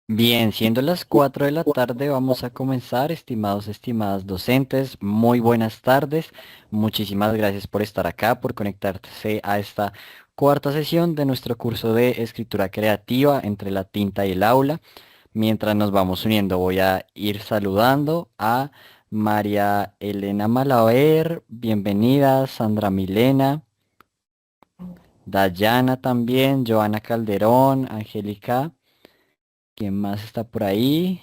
Bien, siendo las 4 de la tarde, vamos a comenzar, estimadas docentes, muy buenas tardes. Muchísimas gracias por estar acá, por conectarse a esta cuarta sesión de nuestro curso de escritura creativa entre la tinta y el aula. Mientras nos vamos uniendo, voy a ir saludando a María Elena Malaver, bienvenida, Sandra Milena, Dayana también, Joana Calderón, Angélica, ¿quién más está por ahí?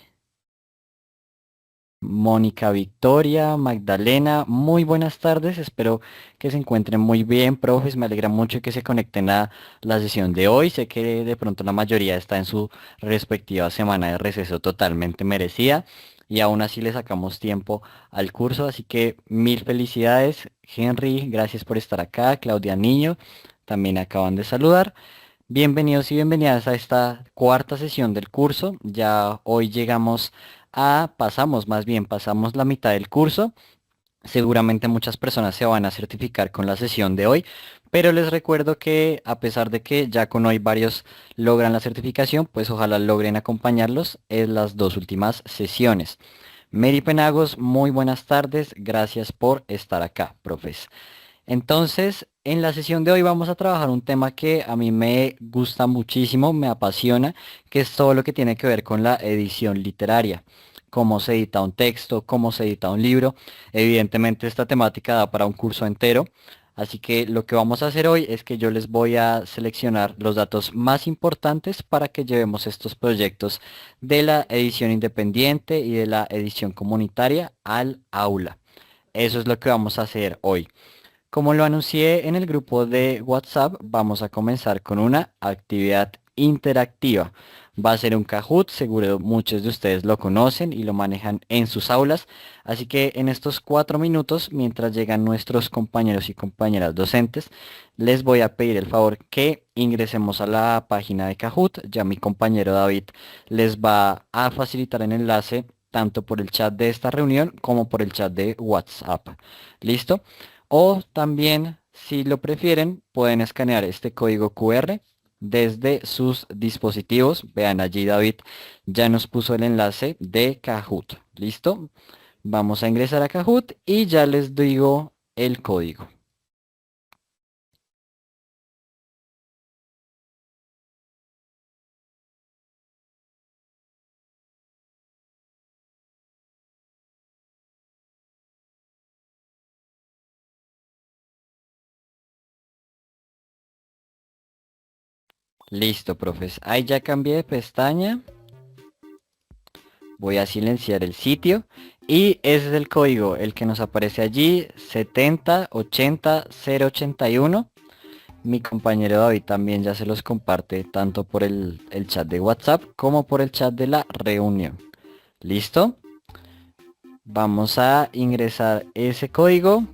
Mónica Victoria, Magdalena, muy buenas tardes, espero que se encuentren muy bien, profes, me alegra mucho que se conecten a la sesión de hoy, sé que de pronto la mayoría está en su respectiva semana de receso totalmente merecida y aún así le sacamos tiempo al curso, así que mil felicidades, Henry, gracias por estar acá, Claudia Niño, también acaban de saludar. Bienvenidos y bienvenidas a esta cuarta sesión del curso. Ya hoy llegamos pasamos más bien, pasamos la mitad del curso. Seguramente muchas personas se van a certificar con la sesión de hoy, pero les recuerdo que a pesar de que ya con hoy varios logran la certificación, pues ojalá logren acompañarlos en las dos últimas sesiones. Mary Penagos, muy buenas tardes. Gracias por estar acá, profes. Entonces, en la sesión de hoy vamos a trabajar un tema que a mí me gusta muchísimo, me apasiona, que es todo lo que tiene que ver con la edición literaria, cómo se edita un texto, cómo se edita un libro. Evidentemente esta temática da para un curso entero, así que lo que vamos a hacer hoy es que yo les voy a seleccionar los datos más importantes para que llevemos estos proyectos de la edición independiente y de la edición comunitaria al aula. Eso es lo que vamos a hacer hoy. Como lo anuncié en el grupo de WhatsApp, vamos a comenzar con una actividad interactiva. Va a ser un Kahoot, seguro muchos de ustedes lo conocen y lo manejan en sus aulas. Así que en estos 4 minutos, mientras llegan nuestros compañeros y compañeras docentes, les voy a pedir el favor que ingresemos a la página de Kahoot. Ya mi compañero David les va a facilitar el enlace tanto por el chat de esta reunión como por el chat de WhatsApp. ¿Listo? O también, si lo prefieren, pueden escanear este código QR desde sus dispositivos. Vean, allí David ya nos puso el enlace de Kahoot. ¿Listo? Vamos a ingresar a Kahoot y ya les digo el código. Listo, profes. Ahí ya cambié de pestaña. Voy a silenciar el sitio. Y ese es el código, el que nos aparece allí, 7080081. Mi compañero David también ya se los comparte tanto por el chat de WhatsApp como por el chat de la reunión. ¿Listo? Vamos a ingresar ese código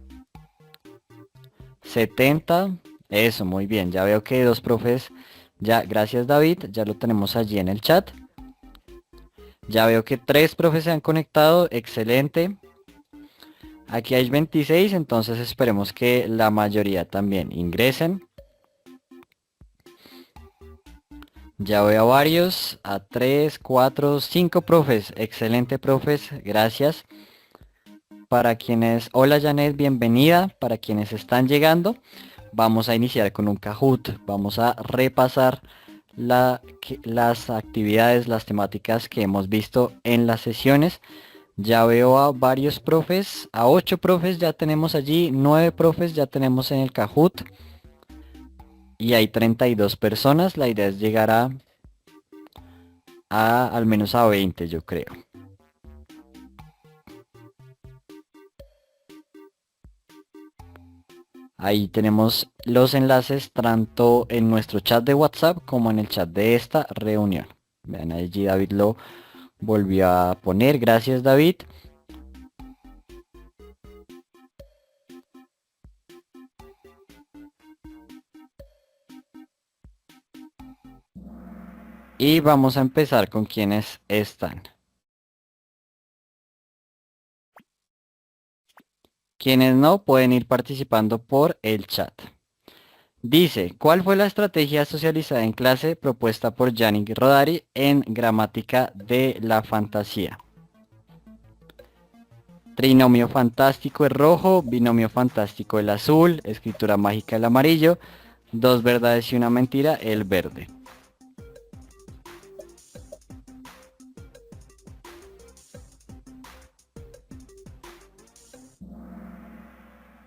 70. Eso, muy bien. Ya veo que dos profes. Ya, gracias David. Ya lo tenemos allí en el chat. Ya veo que tres profes se han conectado. Excelente. Aquí hay 26, entonces esperemos que la mayoría también ingresen. Ya veo a varios, a 3, 4, 5 profes. Excelente, profes. Gracias. Para quienes, hola Janet, bienvenida. Para quienes están llegando, vamos a iniciar con un Kahoot. Vamos a repasar las actividades, las temáticas que hemos visto en las sesiones. Ya veo a varios profes, a 8 profes ya tenemos allí, 9 profes ya tenemos en el Kahoot. Y hay 32 personas. La idea es llegar a al menos a 20, yo creo. Ahí tenemos los enlaces tanto en nuestro chat de WhatsApp como en el chat de esta reunión. Vean, allí David lo volvió a poner. Gracias, David. Y vamos a empezar con quienes están. Quienes no pueden ir participando por el chat. Dice, ¿cuál fue la estrategia socializada en clase propuesta por Yannick Rodari en Gramática de la Fantasía? Trinomio fantástico el rojo, binomio fantástico el azul, escritura mágica el amarillo, dos verdades y una mentira el verde.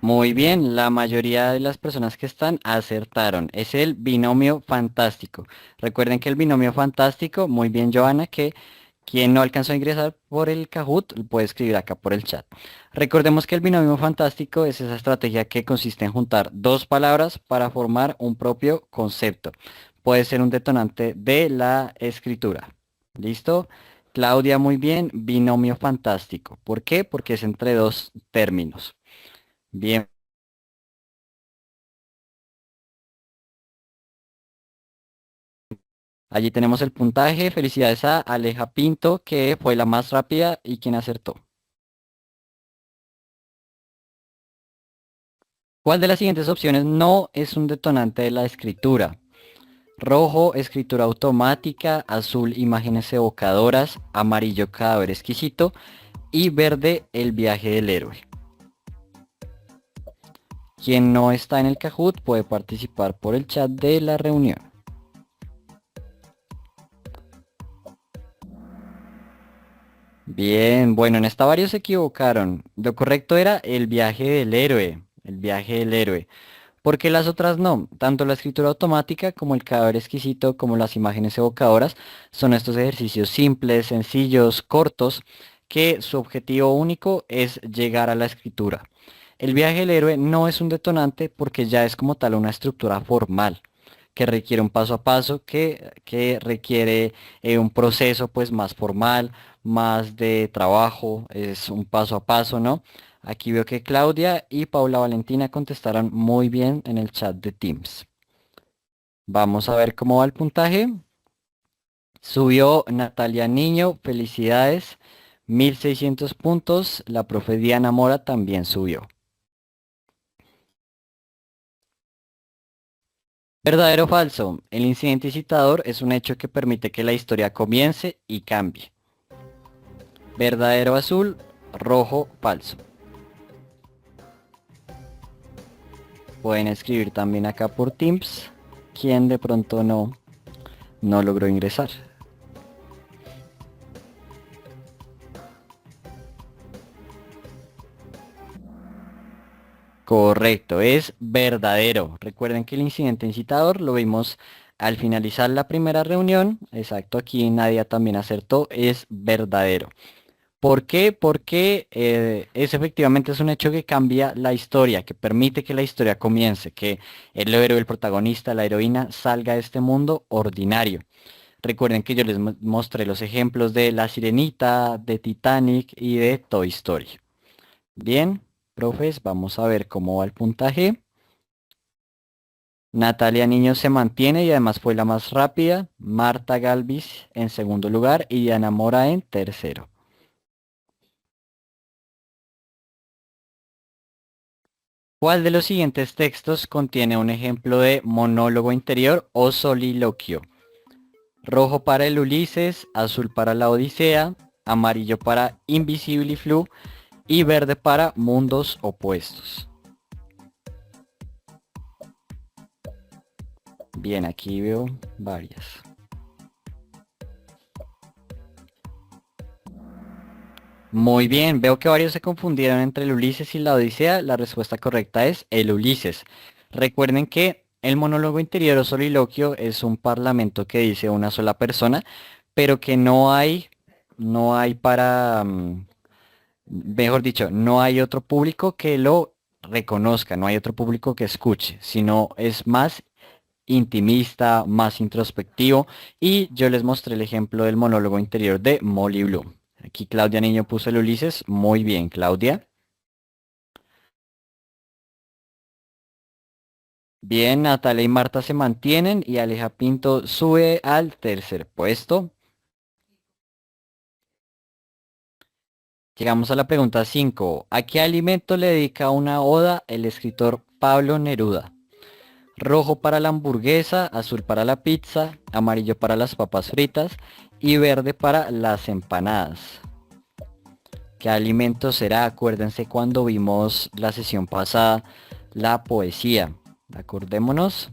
Muy bien, la mayoría de las personas que están acertaron. Es el binomio fantástico. Recuerden que el binomio fantástico, muy bien Joana, que quien no alcanzó a ingresar por el Kahoot puede escribir acá por el chat. Recordemos que el binomio fantástico es esa estrategia que consiste en juntar dos palabras para formar un propio concepto. Puede ser un detonante de la escritura. ¿Listo? Claudia, muy bien, binomio fantástico. ¿Por qué? Porque es entre dos términos. Bien. Allí tenemos el puntaje. Felicidades a Aleja Pinto, que fue la más rápida y quien acertó. ¿Cuál de las siguientes opciones no es un detonante de la escritura? Rojo, escritura automática; azul, imágenes evocadoras; amarillo, cadáver exquisito; y verde, el viaje del héroe. Quien no está en el Kahoot puede participar por el chat de la reunión. Bien, bueno, en esta varios se equivocaron. Lo correcto era el viaje del héroe. El viaje del héroe. Porque las otras no, tanto la escritura automática como el cadáver exquisito como las imágenes evocadoras son estos ejercicios simples, sencillos, cortos, que su objetivo único es llegar a la escritura. El viaje del héroe no es un detonante porque ya es como tal una estructura formal, que requiere un paso a paso, que requiere un proceso pues más formal, más de trabajo, es un paso a paso, ¿no? Aquí veo que Claudia y Paula Valentina contestaron muy bien en el chat de Teams. Vamos a ver cómo va el puntaje. Subió Natalia Niño, felicidades, 1600 puntos. La profe Diana Mora también subió. ¿Verdadero o falso? El incidente incitador es un hecho que permite que la historia comience y cambie. ¿Verdadero azul? Rojo falso. Pueden escribir también acá por Teams. Quien de pronto no logró ingresar. Correcto, es verdadero. Recuerden que el incidente incitador lo vimos al finalizar la primera reunión. Exacto, aquí Nadia también acertó, es verdadero. ¿Por qué? Porque es efectivamente es un hecho que cambia la historia, que permite que la historia comience, que el héroe, el protagonista, la heroína salga de este mundo ordinario. Recuerden que yo les mostré los ejemplos de La Sirenita, de Titanic y de Toy Story. Bien, profes, vamos a ver cómo va el puntaje. Natalia Niño se mantiene y además fue la más rápida. Marta Galvis en segundo lugar y Diana Mora en tercero. ¿Cuál de los siguientes textos contiene un ejemplo de monólogo interior o soliloquio? Rojo para el Ulises, azul para la Odisea, amarillo para Invisible Flu y verde para Mundos Opuestos. Bien, aquí veo varias. Muy bien, veo que varios se confundieron entre el Ulises y la Odisea. La respuesta correcta es el Ulises. Recuerden que el monólogo interior o soliloquio es un parlamento que dice una sola persona, pero que no hay para, mejor dicho, no hay otro público que lo reconozca, no hay otro público que escuche, sino es más intimista, más introspectivo. Y yo les mostré el ejemplo del monólogo interior de Molly Bloom. Aquí Claudia Niño puso el Ulises. Muy bien, Claudia. Bien, Natalia y Marta se mantienen y Aleja Pinto sube al tercer puesto. Llegamos a la pregunta 5. ¿A qué alimento le dedica una oda el escritor Pablo Neruda? rojo para la hamburguesa, azul para la pizza, amarillo para las papas fritas y verde para las empanadas. ¿Qué alimento será? Acuérdense cuando vimos la sesión pasada la poesía. Acordémonos.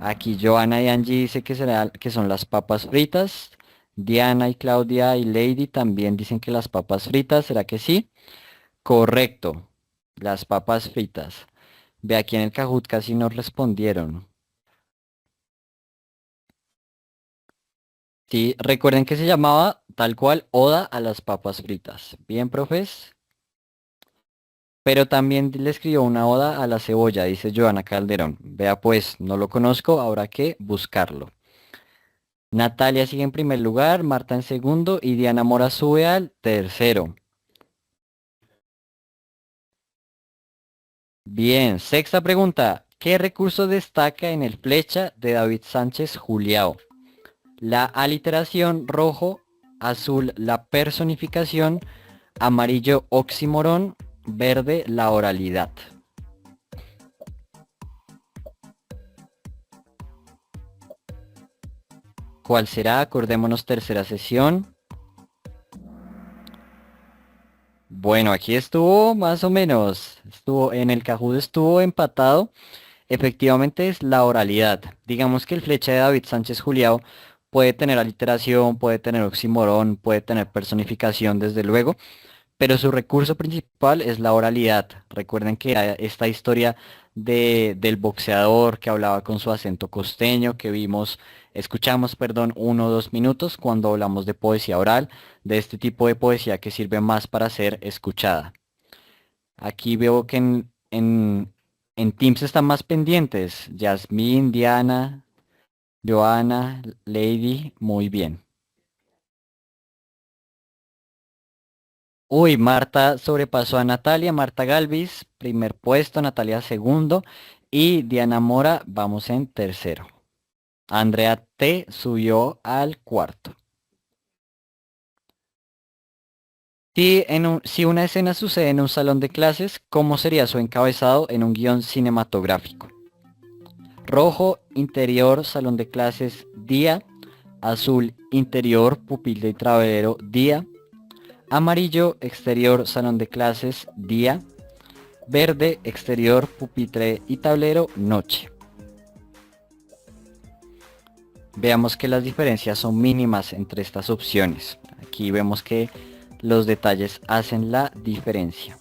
Aquí Joana y Angie dice que son las papas fritas. Diana y Claudia y Lady también dicen que las papas fritas. ¿Será que sí? Correcto. Las papas fritas. Ve aquí en el Kahoot casi nos respondieron. Sí, recuerden que se llamaba tal cual Oda a las papas fritas. Bien, profes. Pero también le escribió una oda a la cebolla, dice Joana Calderón. Vea pues, no lo conozco, habrá que buscarlo. Natalia sigue en primer lugar, Marta en segundo y Diana Mora sube al tercero. Bien, sexta pregunta. ¿Qué recurso destaca en el flecha de David Sánchez Juliao? La aliteración, rojo, azul la personificación, amarillo oxímoron, verde la oralidad. ¿Cuál será? Acordémonos, tercera sesión. Bueno, aquí estuvo más o menos. Estuvo en el Kahoot, estuvo empatado. Efectivamente es la oralidad. Digamos que el flecha de David Sánchez Juliao puede tener aliteración, puede tener oxímoron, puede tener personificación, desde luego, pero su recurso principal es la oralidad. Recuerden que esta historia del boxeador que hablaba con su acento costeño, que escuchamos, perdón, 1 o 2 minutos cuando hablamos de poesía oral, de este tipo de poesía que sirve más para ser escuchada. Aquí veo que en Teams están más pendientes. Yasmín, Diana, Joana, Lady, muy bien. Uy, Marta sobrepasó a Natalia, Marta Galvis, primer puesto, Natalia segundo y Diana Mora, vamos en tercero. Andrea T subió al cuarto. Si una escena sucede en un salón de clases, ¿cómo sería su encabezado en un guión cinematográfico? Rojo, interior, salón de clases, día. Azul, interior, pupitre y trabajadero, día. Amarillo, exterior, salón de clases, día. Verde, exterior, pupitre y tablero, noche. Veamos que las diferencias son mínimas entre estas opciones. Aquí vemos que los detalles hacen la diferencia.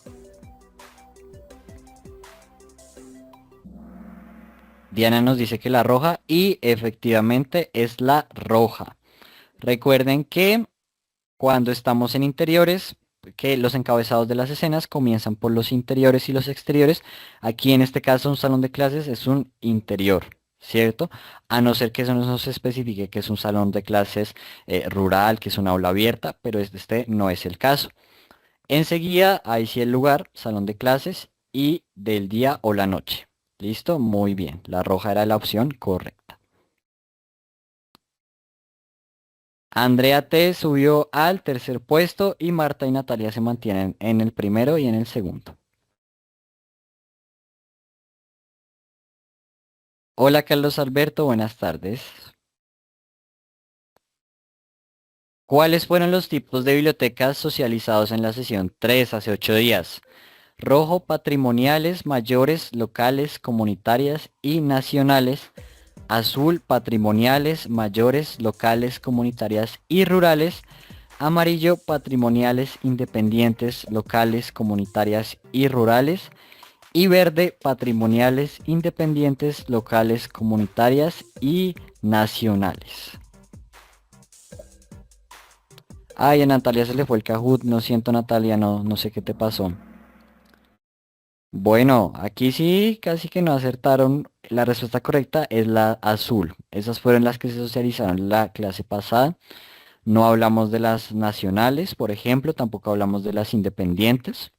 Diana nos dice que la roja y efectivamente es la roja. Recuerden que cuando estamos en interiores, que los encabezados de las escenas comienzan por los interiores y los exteriores. Aquí en este caso un salón de clases es un interior, ¿cierto? A no ser que eso no nos especifique que es un salón de clases rural, que es una aula abierta, pero este no es el caso. Enseguida, ahí sí el lugar, salón de clases y del día o la noche. ¿Listo? Muy bien. La roja era la opción correcta. Andrea T subió al tercer puesto y Marta y Natalia se mantienen en el primero y en el segundo. Hola Carlos Alberto, buenas tardes. ¿Cuáles fueron los tipos de bibliotecas socializados en la sesión 3 hace 8 días? Rojo, patrimoniales, mayores, locales, comunitarias y nacionales. Azul, patrimoniales, mayores, locales, comunitarias y rurales. Amarillo, patrimoniales, independientes, locales, comunitarias y rurales. Y verde, patrimoniales, independientes, locales, comunitarias y nacionales. Ay, a Natalia se le fue el Kahoot, no siento Natalia, no sé qué te pasó. Bueno, aquí sí casi que no acertaron. La respuesta correcta es la azul. Esas fueron las que se socializaron la clase pasada. No hablamos de las nacionales, por ejemplo, tampoco hablamos de las independientes.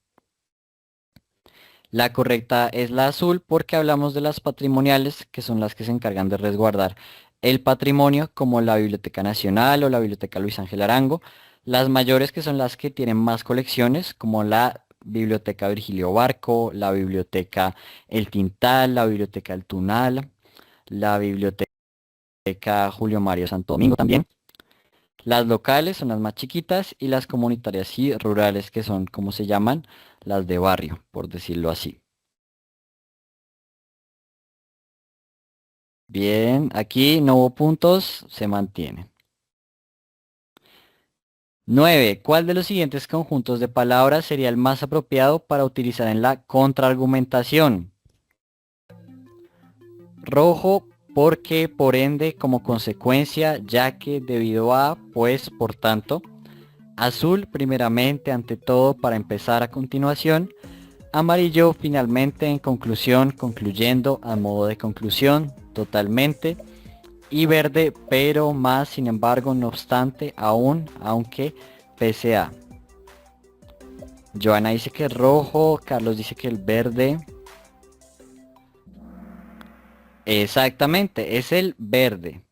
La correcta es la azul porque hablamos de las patrimoniales, que son las que se encargan de resguardar el patrimonio, como la Biblioteca Nacional o la Biblioteca Luis Ángel Arango. Las mayores, que son las que tienen más colecciones, como la Biblioteca Virgilio Barco, la Biblioteca El Tintal, la Biblioteca El Tunal, la Biblioteca Julio Mario Santo Domingo también. Las locales son las más chiquitas y las comunitarias y rurales que son, como se llaman, las de barrio, por decirlo así. Bien, aquí no hubo puntos, se mantiene. 9. ¿Cuál de los siguientes conjuntos de palabras sería el más apropiado para utilizar en la contraargumentación? Rojo, porque, por ende, como consecuencia, ya que, debido a, pues, por tanto. Azul, primeramente, ante todo, para empezar a continuación. Amarillo, finalmente, en conclusión, concluyendo, a modo de conclusión, totalmente. Y verde, pero más, sin embargo, no obstante, aún, aunque, pese a. Joana dice que el rojo, Carlos dice que el verde. Exactamente, es el verde.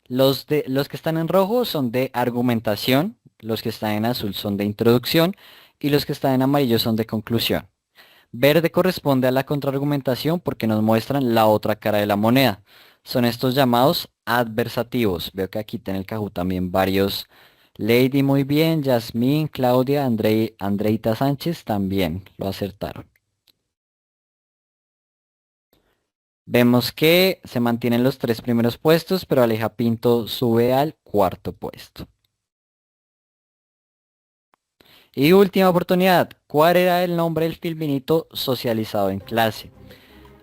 Los que están en rojo son de argumentación, los que están en azul son de introducción y los que están en amarillo son de conclusión. Verde corresponde a la contraargumentación porque nos muestran la otra cara de la moneda. Son estos llamados adversativos. Veo que aquí tiene el Cajú también varios. Lady muy bien, Yasmín, Claudia, Andreita Sánchez también lo acertaron. Vemos que se mantienen los tres primeros puestos, pero Aleja Pinto sube al cuarto puesto. Y última oportunidad, ¿cuál era el nombre del filminito socializado en clase?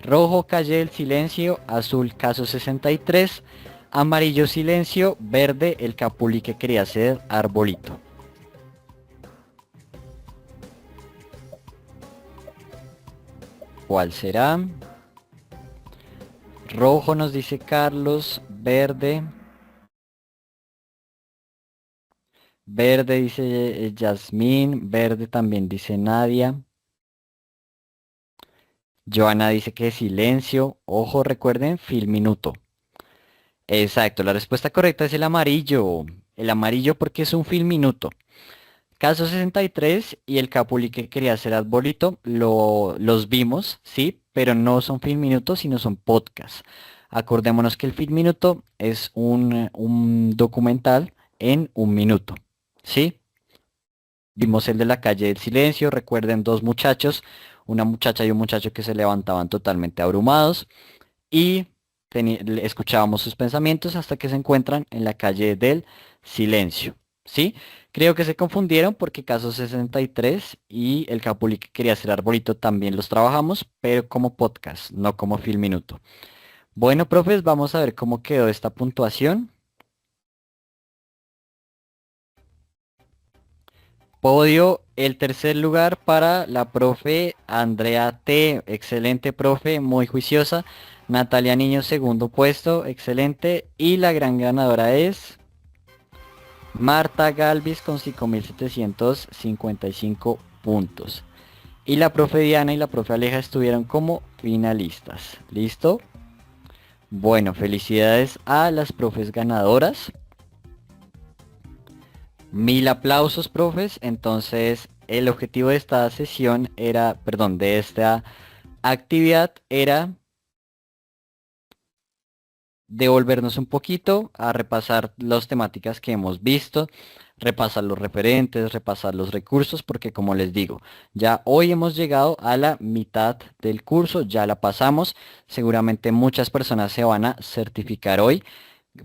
Rojo, Calle del Silencio, azul, Caso 63, amarillo, Silencio, verde, el Capuli que quería ser Arbolito. ¿Cuál será? Rojo nos dice Carlos, verde. Verde dice Yasmín, verde también dice Nadia. Joana dice que silencio. Ojo, recuerden, filminuto. Exacto, la respuesta correcta es el amarillo. El amarillo porque es un filminuto. Caso 63 y el Capuli que quería hacer arbolito, los vimos, sí, pero no son filminutos, sino son podcasts. Acordémonos que el filminuto es un documental en un minuto, ¿sí? Vimos el de la calle del silencio, recuerden dos muchachos, una muchacha y un muchacho que se levantaban totalmente abrumados y escuchábamos sus pensamientos hasta que se encuentran en la calle del silencio. ¿Sí? Creo que se confundieron porque caso 63 y el Capuli que quería hacer arbolito también los trabajamos, pero como podcast, no como film minuto. Bueno, profes, vamos a ver cómo quedó esta puntuación. Podio, el tercer lugar para la profe Andrea T. Excelente, profe, muy juiciosa. Natalia Niño, segundo puesto, excelente. Y la gran ganadora es Marta Galvis con 5.755 puntos. Y la profe Diana y la profe Aleja estuvieron como finalistas. ¿Listo? Bueno, felicidades a las profes ganadoras. 1000 aplausos, profes. Entonces, el objetivo de esta sesión era, perdón, de esta actividad era devolvernos un poquito a repasar las temáticas que hemos visto, repasar los referentes, repasar los recursos, porque como les digo, ya hoy hemos llegado a la mitad del curso, ya la pasamos, seguramente muchas personas se van a certificar hoy.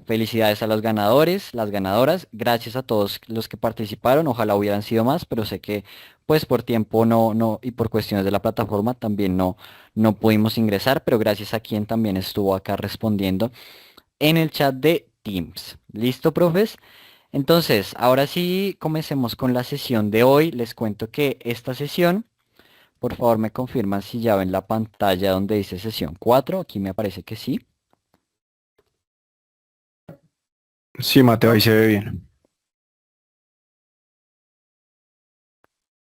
Felicidades a los ganadores, las ganadoras, gracias a todos los que participaron, ojalá hubieran sido más, pero sé que pues por tiempo no y por cuestiones de la plataforma también no pudimos ingresar, pero gracias a quien también estuvo acá respondiendo en el chat de Teams. ¿Listo, profes? Entonces, ahora sí, comencemos con la sesión de hoy. Les cuento que esta sesión, por favor me confirman si ya ven la pantalla donde dice sesión 4. Aquí me aparece que sí. Sí, Mateo, ahí se ve bien.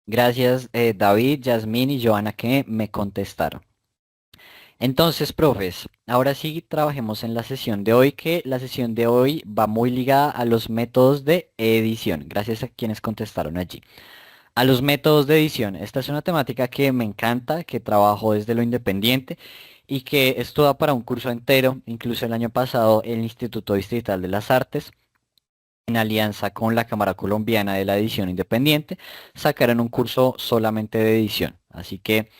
Gracias David, Yasmín y Joana que me contestaron. Entonces, profes, ahora sí trabajemos en la sesión de hoy, que la sesión de hoy va muy ligada a los métodos de edición. Gracias a quienes contestaron allí. A los métodos de edición. Esta es una temática que me encanta, que trabajo desde lo independiente y que es toda para un curso entero. Incluso el año pasado el Instituto Distrital de las Artes, en alianza con la Cámara Colombiana de la Edición Independiente, sacaron un curso solamente de edición. Así que,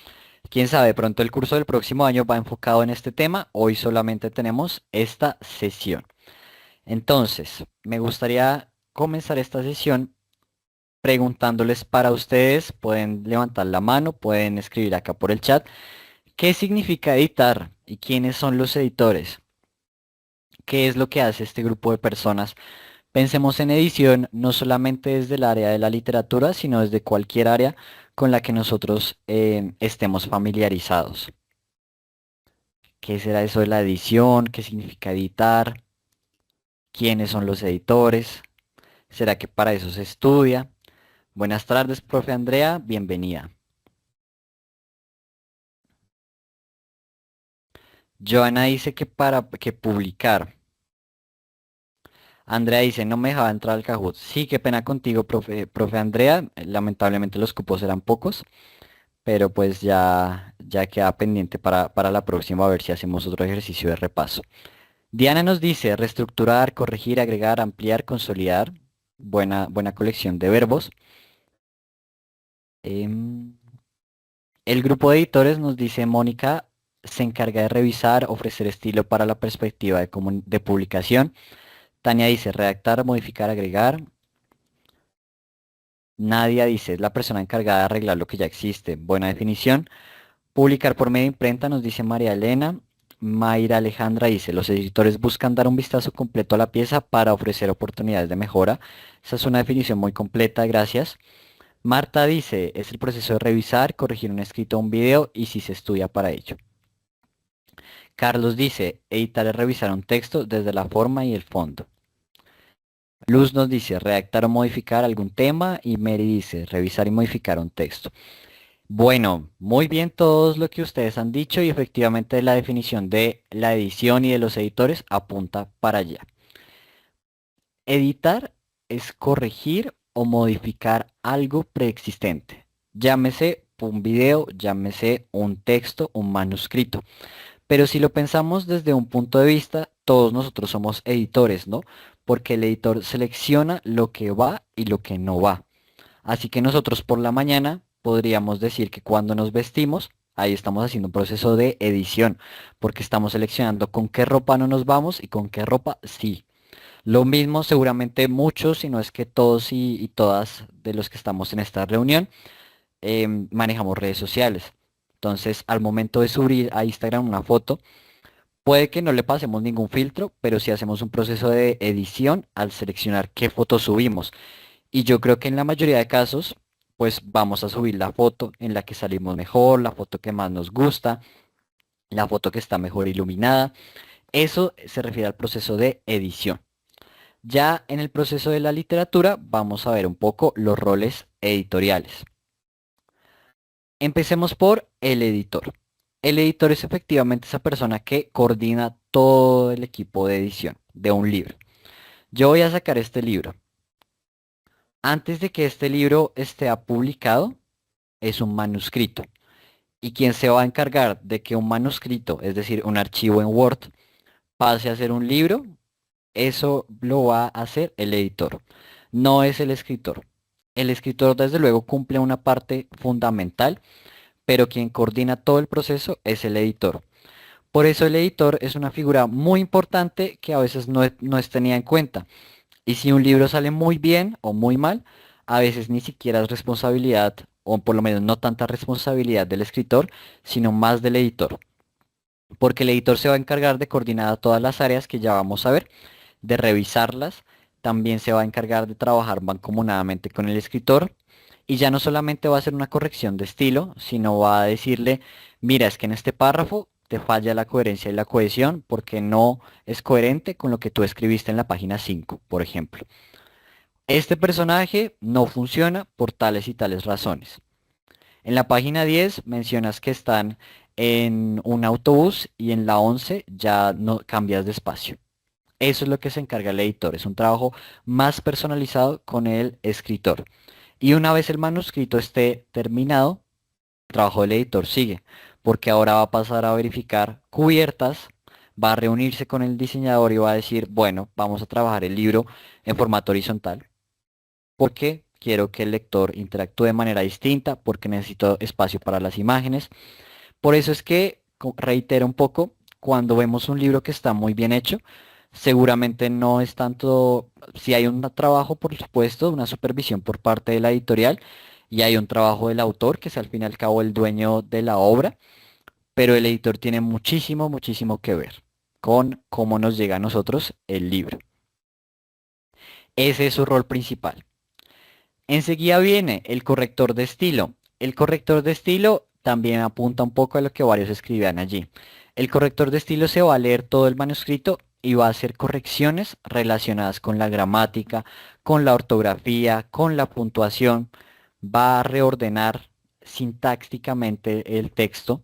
quién sabe, de pronto el curso del próximo año va enfocado en este tema. Hoy solamente tenemos esta sesión. Entonces, me gustaría comenzar esta sesión preguntándoles para ustedes. Pueden levantar la mano, pueden escribir acá por el chat. ¿Qué significa editar y quiénes son los editores? ¿Qué es lo que hace este grupo de personas? Pensemos en edición no solamente desde el área de la literatura, sino desde cualquier área con la que nosotros estemos familiarizados. ¿Qué será eso de la edición? ¿Qué significa editar? ¿Quiénes son los editores? ¿Será que para eso se estudia? Buenas tardes, profe Andrea, bienvenida. Joana dice que para que publicar. Andrea dice, no me dejaba entrar al Kahoot. Sí, qué pena contigo, profe Andrea. Lamentablemente los cupos eran pocos, pero pues ya queda pendiente para la próxima a ver si hacemos otro ejercicio de repaso. Diana nos dice, reestructurar, corregir, agregar, ampliar, consolidar. Buena colección de verbos. Em, el grupo de editores nos dice, Mónica se encarga de revisar, ofrecer estilo para la perspectiva de publicación. Tania dice, redactar, modificar, agregar. Nadia dice, es la persona encargada de arreglar lo que ya existe. Buena definición. Publicar por medio de imprenta, nos dice María Elena. Mayra Alejandra dice, los editores buscan dar un vistazo completo a la pieza para ofrecer oportunidades de mejora. Esa es una definición muy completa, gracias. Marta dice, es el proceso de revisar, corregir un escrito o un video y si se estudia para ello. Carlos dice, editar es revisar un texto desde la forma y el fondo. Luz nos dice, redactar o modificar algún tema y Mary dice, revisar y modificar un texto. Bueno, muy bien todos lo que ustedes han dicho y efectivamente la definición de la edición y de los editores apunta para allá. Editar es corregir o modificar algo preexistente. Llámese un video, llámese un texto, un manuscrito. Pero si lo pensamos desde un punto de vista, todos nosotros somos editores, ¿no? Porque el editor selecciona lo que va y lo que no va. Así que nosotros por la mañana podríamos decir que cuando nos vestimos, ahí estamos haciendo un proceso de edición, porque estamos seleccionando con qué ropa no nos vamos y con qué ropa sí. Lo mismo seguramente muchos, si no es que todos y todas de los que estamos en esta reunión, manejamos redes sociales. Entonces, al momento de subir a Instagram una foto, puede que no le pasemos ningún filtro, pero sí hacemos un proceso de edición al seleccionar qué foto subimos. Y yo creo que en la mayoría de casos, pues vamos a subir la foto en la que salimos mejor, la foto que más nos gusta, la foto que está mejor iluminada. Eso se refiere al proceso de edición. Ya en el proceso de la literatura vamos a ver un poco los roles editoriales. Empecemos por el editor. El editor es efectivamente esa persona que coordina todo el equipo de edición de un libro. Yo voy a sacar este libro. Antes de que este libro esté publicado, es un manuscrito. Y quien se va a encargar de que un manuscrito, es decir, un archivo en Word, pase a ser un libro, eso lo va a hacer el editor, no es el escritor. El escritor desde luego cumple una parte fundamental, pero quien coordina todo el proceso es el editor. Por eso el editor es una figura muy importante que a veces no es tenida en cuenta. Y si un libro sale muy bien o muy mal, a veces ni siquiera es responsabilidad, o por lo menos no tanta responsabilidad del escritor, sino más del editor. Porque el editor se va a encargar de coordinar a todas las áreas que ya vamos a ver, de revisarlas, también se va a encargar de trabajar mancomunadamente con el escritor y ya no solamente va a hacer una corrección de estilo, sino va a decirle, mira, es que en este párrafo te falla la coherencia y la cohesión porque no es coherente con lo que tú escribiste en la página 5, por ejemplo. Este personaje no funciona por tales y tales razones. En la página 10 mencionas que están en un autobús y en la 11 ya no cambias de espacio. Eso es lo que se encarga el editor, es un trabajo más personalizado con el escritor. Y una vez el manuscrito esté terminado, el trabajo del editor sigue, porque ahora va a pasar a verificar cubiertas, va a reunirse con el diseñador y va a decir, bueno, vamos a trabajar el libro en formato horizontal, porque quiero que el lector interactúe de manera distinta, porque necesito espacio para las imágenes. Por eso es que, reitero un poco, cuando vemos un libro que está muy bien hecho, seguramente no es tanto, si hay un trabajo, por supuesto, una supervisión por parte de la editorial, y hay un trabajo del autor, que es al fin y al cabo el dueño de la obra, pero el editor tiene muchísimo, muchísimo que ver con cómo nos llega a nosotros el libro. Ese es su rol principal. Enseguida viene el corrector de estilo. El corrector de estilo también apunta un poco a lo que varios escribían allí. El corrector de estilo se va a leer todo el manuscrito y va a hacer correcciones relacionadas con la gramática, con la ortografía, con la puntuación. Va a reordenar sintácticamente el texto,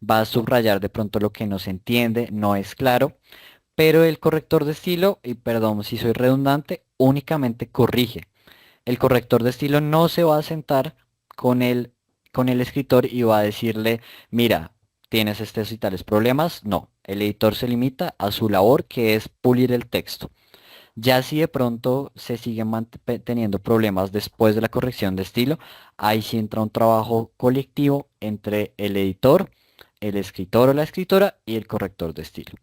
va a subrayar de pronto lo que no se entiende, no es claro, pero el corrector de estilo, y perdón si soy redundante, únicamente corrige. El corrector de estilo no se va a sentar con con el escritor y va a decirle, mira, tienes estos y tales problemas. No, el editor se limita a su labor, que es pulir el texto. Ya si de pronto se siguen teniendo problemas después de la corrección de estilo, ahí sí entra un trabajo colectivo entre el editor, el escritor o la escritora y el corrector de estilo.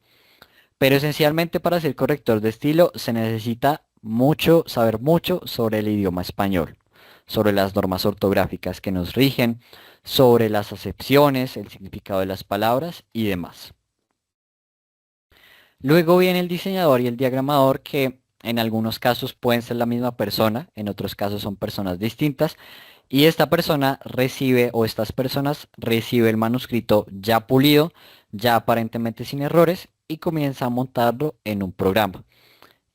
Pero esencialmente para ser corrector de estilo se necesita mucho, saber mucho sobre el idioma español, sobre las normas ortográficas que nos rigen, sobre las acepciones, el significado de las palabras y demás. Luego viene el diseñador y el diagramador, que en algunos casos pueden ser la misma persona, en otros casos son personas distintas, y esta persona recibe, o estas personas recibe el manuscrito ya pulido, ya aparentemente sin errores, y comienza a montarlo en un programa.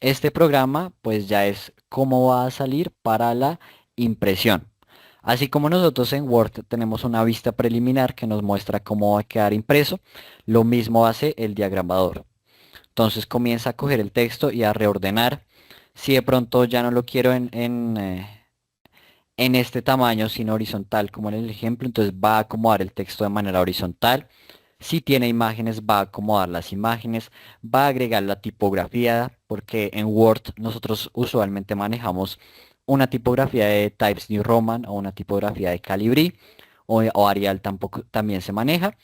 Este programa pues ya es cómo va a salir para la impresión. Así como nosotros en Word tenemos una vista preliminar que nos muestra cómo va a quedar impreso, lo mismo hace el diagramador. Entonces comienza a coger el texto y a reordenar. Si de pronto ya no lo quiero en este tamaño, sino horizontal, como en el ejemplo, entonces va a acomodar el texto de manera horizontal. Si tiene imágenes, va a acomodar las imágenes, va a agregar la tipografía, porque en Word nosotros usualmente manejamos una tipografía de Times New Roman o una tipografía de Calibri, o Arial tampoco, también se maneja.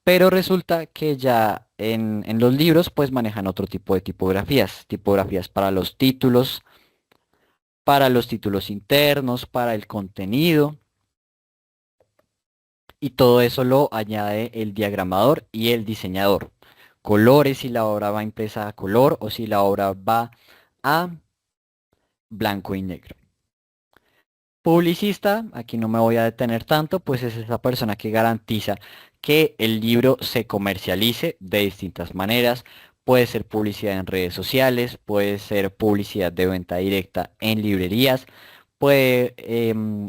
Pero resulta que ya en los libros pues manejan otro tipo de tipografías, tipografías para los títulos internos, para el contenido, y todo eso lo añade el diagramador y el diseñador. Colores, si la obra va impresa a color o si la obra va a blanco y negro. Publicista, aquí no me voy a detener tanto, pues es esa persona que garantiza que el libro se comercialice de distintas maneras. Puede ser publicidad en redes sociales, puede ser publicidad de venta directa en librerías, puede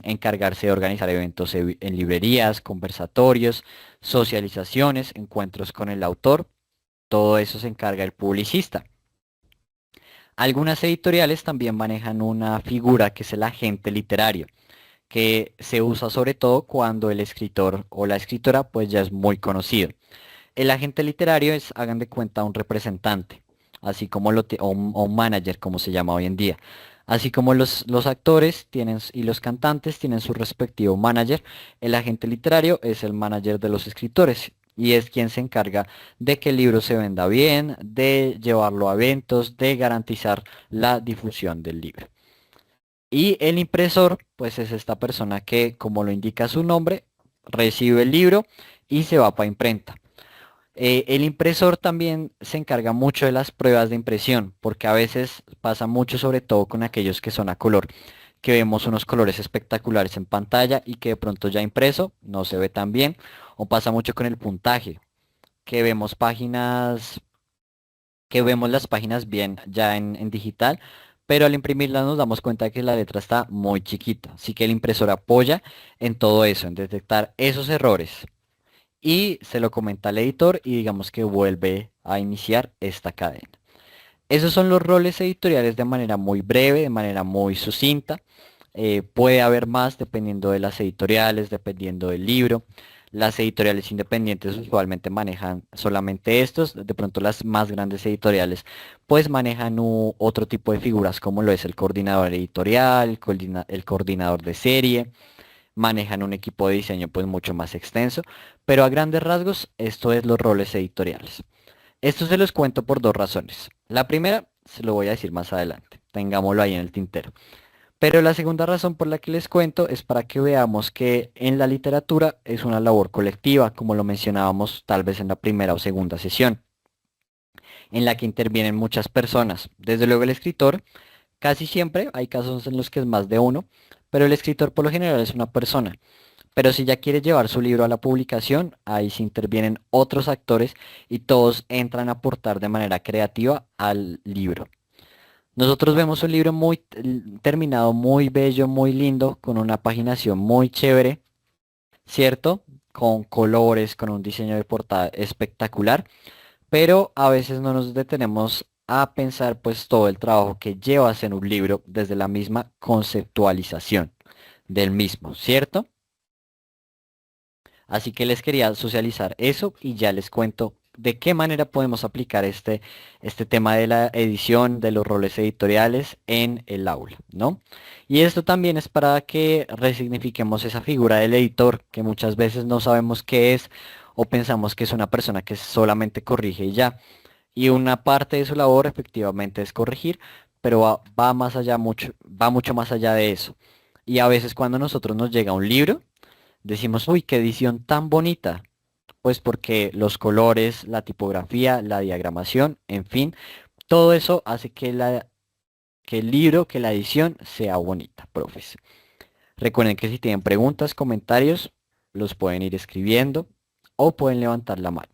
encargarse de organizar eventos en librerías, conversatorios, socializaciones, encuentros con el autor. Todo eso se encarga el publicista. Algunas editoriales también manejan una figura que es el agente literario, que se usa sobre todo cuando el escritor o la escritora pues ya es muy conocido. El agente literario es, hagan de cuenta, un representante, así como o un manager, como se llama hoy en día. Así como los actores tienen y los cantantes tienen su respectivo manager, el agente literario es el manager de los escritores y es quien se encarga de que el libro se venda bien, de llevarlo a eventos, de garantizar la difusión del libro. Y el impresor, pues es esta persona que, como lo indica su nombre, recibe el libro y se va para imprenta. El impresor también se encarga mucho de las pruebas de impresión, porque a veces pasa mucho, sobre todo con aquellos que son a color, que vemos unos colores espectaculares en pantalla y que de pronto ya impreso no se ve tan bien, o pasa mucho con el puntaje, que vemos que vemos las páginas bien ya en digital, pero al imprimirlas nos damos cuenta que la letra está muy chiquita, así que el impresor apoya en todo eso, en detectar esos errores y se lo comenta al editor y digamos que vuelve a iniciar esta cadena. Esos son los roles editoriales de manera muy breve, de manera muy sucinta. Puede haber más dependiendo de las editoriales, dependiendo del libro. Las editoriales independientes usualmente manejan solamente estos, de pronto las más grandes editoriales pues manejan otro tipo de figuras como lo es el coordinador editorial, el coordinador de serie, manejan un equipo de diseño pues mucho más extenso, pero a grandes rasgos esto es los roles editoriales. Esto se los cuento por dos razones. La primera se lo voy a decir más adelante, tengámoslo ahí en el tintero. Pero la segunda razón por la que les cuento es para que veamos que en la literatura es una labor colectiva, como lo mencionábamos tal vez en la primera o segunda sesión, en la que intervienen muchas personas. Desde luego el escritor, casi siempre hay casos en los que es más de uno, pero el escritor por lo general es una persona. Pero si ya quiere llevar su libro a la publicación, ahí se intervienen otros actores y todos entran a aportar de manera creativa al libro. Nosotros vemos un libro muy terminado, muy bello, muy lindo, con una paginación muy chévere, ¿cierto? Con colores, con un diseño de portada espectacular, pero a veces no nos detenemos a pensar pues todo el trabajo que lleva a hacer un libro desde la misma conceptualización del mismo, ¿cierto? Así que les quería socializar eso y ya les cuento de qué manera podemos aplicar este tema de la edición, de los roles editoriales en el aula, ¿no? Y esto también es para que resignifiquemos esa figura del editor, que muchas veces no sabemos qué es o pensamos que es una persona que solamente corrige y ya. Y una parte de su labor efectivamente es corregir, pero va más allá, va mucho más allá de eso. Y a veces cuando a nosotros nos llega un libro, decimos, uy, qué edición tan bonita. Pues porque los colores, la tipografía, la diagramación, en fin, todo eso hace que el libro, que la edición sea bonita, profes. Recuerden que si tienen preguntas, comentarios, los pueden ir escribiendo o pueden levantar la mano.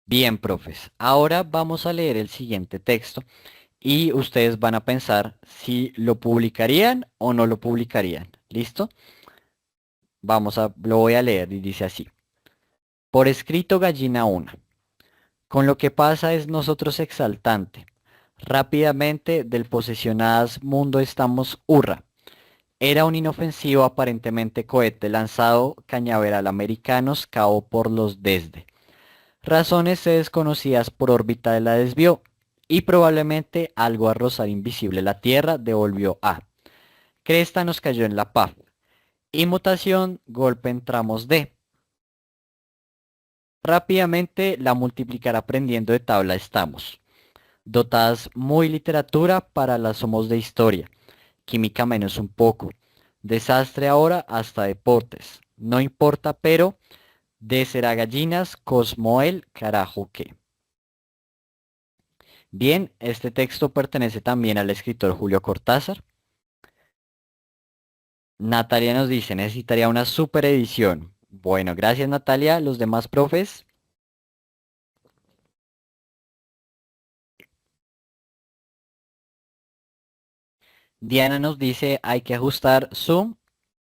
Bien, profes. Ahora vamos a leer el siguiente texto y ustedes van a pensar si lo publicarían o no lo publicarían. ¿Listo? Lo voy a leer y dice así. Por escrito gallina una. Con lo que pasa es nosotros exaltante. Rápidamente del posesionadas mundo estamos hurra. Era un inofensivo aparentemente cohete lanzado cañaveral americanos cabo por los desde. Razones desconocidas por órbita de la desvió y probablemente algo a rozar invisible la Tierra devolvió a. Cresta nos cayó en la paz. Y mutación golpe en tramos de. Rápidamente la multiplicar aprendiendo de tabla estamos. Dotadas muy literatura para las somos de historia. Química menos un poco. Desastre ahora hasta deportes. No importa, pero de será gallinas, Cosmoel, carajo que. Bien, este texto pertenece también al escritor Julio Cortázar. Natalia nos dice, necesitaría una super edición. Bueno, gracias Natalia. Los demás profes. Diana nos dice, hay que ajustar su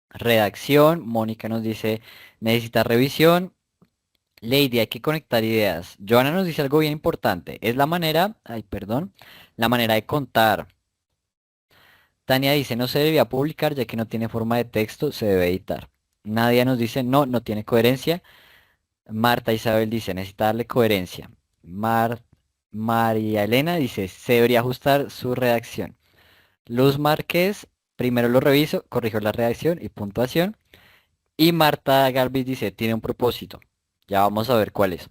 redacción. Mónica nos dice, necesita revisión. Lady, hay que conectar ideas. Joana nos dice algo bien importante. Es la manera, ay, perdón, la manera de contar. Tania dice, no se debía publicar ya que no tiene forma de texto, se debe editar. Nadia nos dice, no, no tiene coherencia. Marta Isabel dice, necesita darle coherencia. María Elena dice, se debería ajustar su redacción. Luz Márquez, primero lo reviso, corrijo la redacción y puntuación. Y Marta Galvis dice, tiene un propósito. Ya vamos a ver cuál es.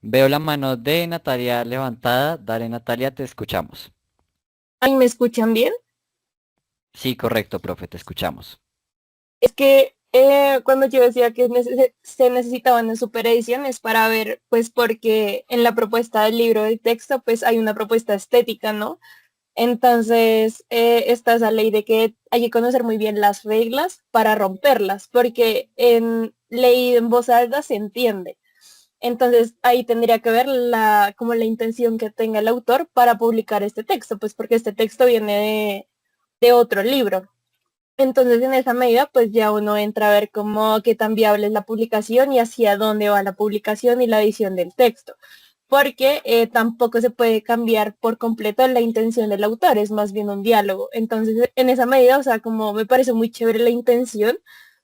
Veo la mano de Natalia levantada. Dale, Natalia, te escuchamos. ¿Ay, me escuchan bien? Sí, correcto, profe, te escuchamos. Es que cuando yo decía que se necesitaban en superediciones para ver, pues porque en la propuesta del libro del texto, pues hay una propuesta estética, ¿no? Entonces, está esa ley de que hay que conocer muy bien las reglas para romperlas, porque leído en voz alta se entiende. Entonces, ahí tendría que ver como la intención que tenga el autor para publicar este texto, pues porque este texto viene de otro libro. Entonces, en esa medida, pues ya uno entra a ver cómo qué tan viable es la publicación y hacia dónde va la publicación y la edición del texto. porque tampoco se puede cambiar por completo la intención del autor, es más bien un diálogo. Entonces, en esa medida, o sea, como me parece muy chévere la intención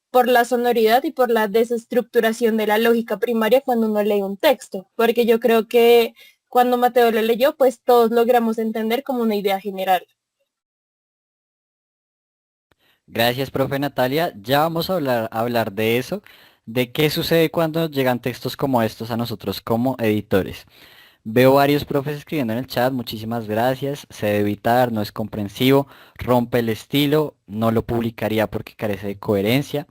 por la sonoridad y por la desestructuración de la lógica primaria cuando uno lee un texto, porque yo creo que cuando Mateo lo leyó, pues todos logramos entender como una idea general. Gracias, profe Natalia. Ya vamos a hablar de eso, de qué sucede cuando llegan textos como estos a nosotros como editores. Veo varios profes escribiendo en el chat, muchísimas gracias. Se debe evitar, no es comprensivo, rompe el estilo, no lo publicaría porque carece de coherencia.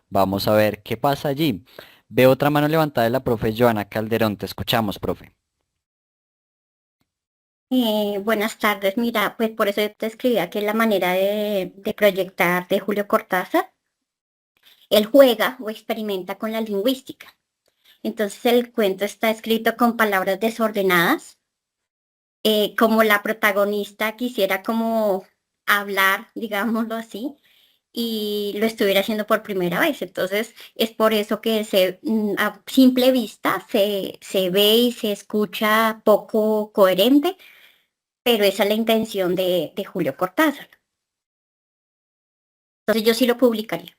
Vamos a ver qué pasa allí. Veo otra mano levantada de la profe Joana Calderón. Te escuchamos, profe. Buenas tardes, mira, pues por eso yo te escribía que la manera de proyectar de Julio Cortázar, él juega o experimenta con la lingüística. Entonces el cuento está escrito con palabras desordenadas, como la protagonista quisiera como hablar, digámoslo así, y lo estuviera haciendo por primera vez. Entonces es por eso que a simple vista se ve y se escucha poco coherente, pero esa es la intención de Julio Cortázar. Entonces yo sí lo publicaría.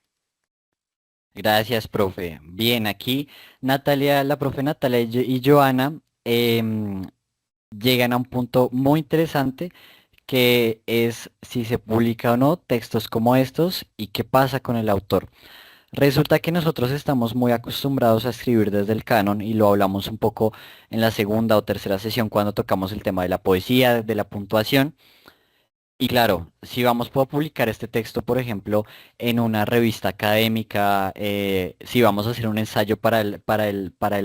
Gracias, profe. Bien, aquí Natalia, la profe Natalia y Joana llegan a un punto muy interesante que es si se publica o no textos como estos y qué pasa con el autor. Resulta que nosotros estamos muy acostumbrados a escribir desde el canon y lo hablamos un poco en la segunda o tercera sesión cuando tocamos el tema de la poesía, de la puntuación. Y claro, si vamos a publicar este texto, por ejemplo, en una revista académica, si vamos a hacer un ensayo para el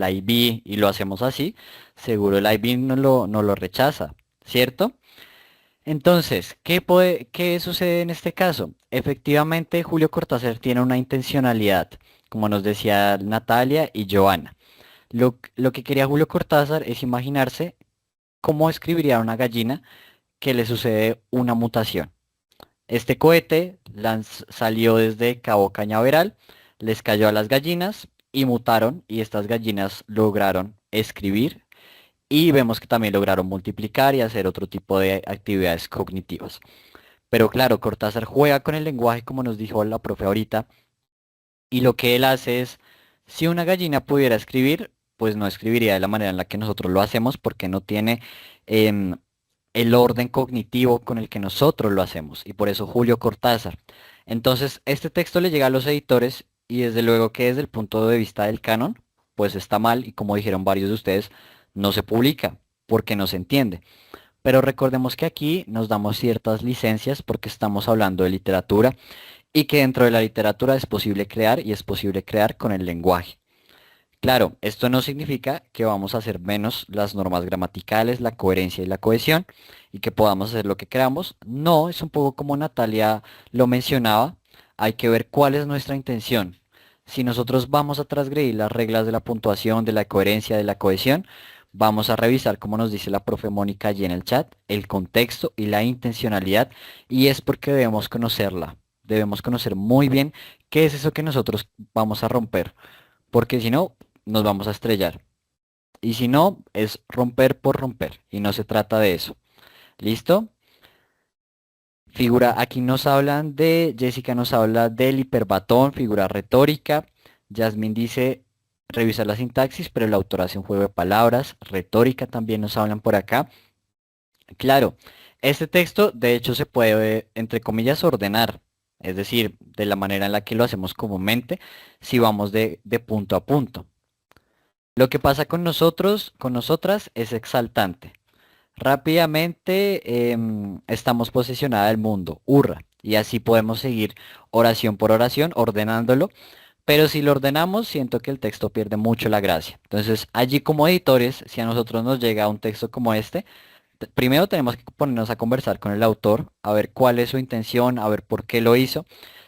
IB y lo hacemos así, seguro el IB no lo rechaza, ¿cierto? Entonces, ¿qué sucede en este caso? Efectivamente, Julio Cortázar tiene una intencionalidad, como nos decía Natalia y Joana. Lo que quería Julio Cortázar es imaginarse cómo escribiría una gallina que le sucede una mutación. Este cohete salió desde Cabo Cañaveral, les cayó a las gallinas y mutaron y estas gallinas lograron escribir y vemos que también lograron multiplicar y hacer otro tipo de actividades cognitivas. Pero claro, Cortázar juega con el lenguaje como nos dijo la profe ahorita y lo que él hace es, si una gallina pudiera escribir, pues no escribiría de la manera en la que nosotros lo hacemos porque no tiene em, el orden cognitivo con el que nosotros lo hacemos. Y por eso Julio Cortázar. Entonces, este texto le llega a los editores y desde luego que desde el punto de vista del canon, pues está mal y como dijeron varios de ustedes, no se publica porque no se entiende. Pero recordemos que aquí nos damos ciertas licencias porque estamos hablando de literatura y que dentro de la literatura es posible crear y es posible crear con el lenguaje. Claro, esto no significa que vamos a hacer menos las normas gramaticales, la coherencia y la cohesión y que podamos hacer lo que queramos. No, es un poco como Natalia lo mencionaba, hay que ver cuál es nuestra intención. Si nosotros vamos a transgredir las reglas de la puntuación, de la coherencia, de la cohesión, vamos a revisar, como nos dice la profe Mónica allí en el chat, el contexto y la intencionalidad y es porque debemos conocerla. Debemos conocer muy bien qué es eso que nosotros vamos a romper, porque si no, nos vamos a estrellar. Y si no, es romper por romper. Y no se trata de eso. ¿Listo? Figura, aquí nos hablan de, Jessica nos habla del hiperbatón, figura retórica. Jasmine dice revisar la sintaxis, pero el autor hace un juego de palabras. Retórica también nos hablan por acá. Claro, este texto de hecho se puede, entre comillas, ordenar. Es decir, de la manera en la que lo hacemos comúnmente, si vamos de punto a punto. Lo que pasa con nosotros, con nosotras, es exaltante. Rápidamente estamos posicionada del mundo, hurra, y así podemos seguir oración por oración, ordenándolo, pero si lo ordenamos, siento que el texto pierde mucho la gracia. Entonces, allí como editores, si a nosotros nos llega un texto como este, primero tenemos que ponernos a conversar con el autor, a ver cuál es su intención, a ver por qué lo hizo,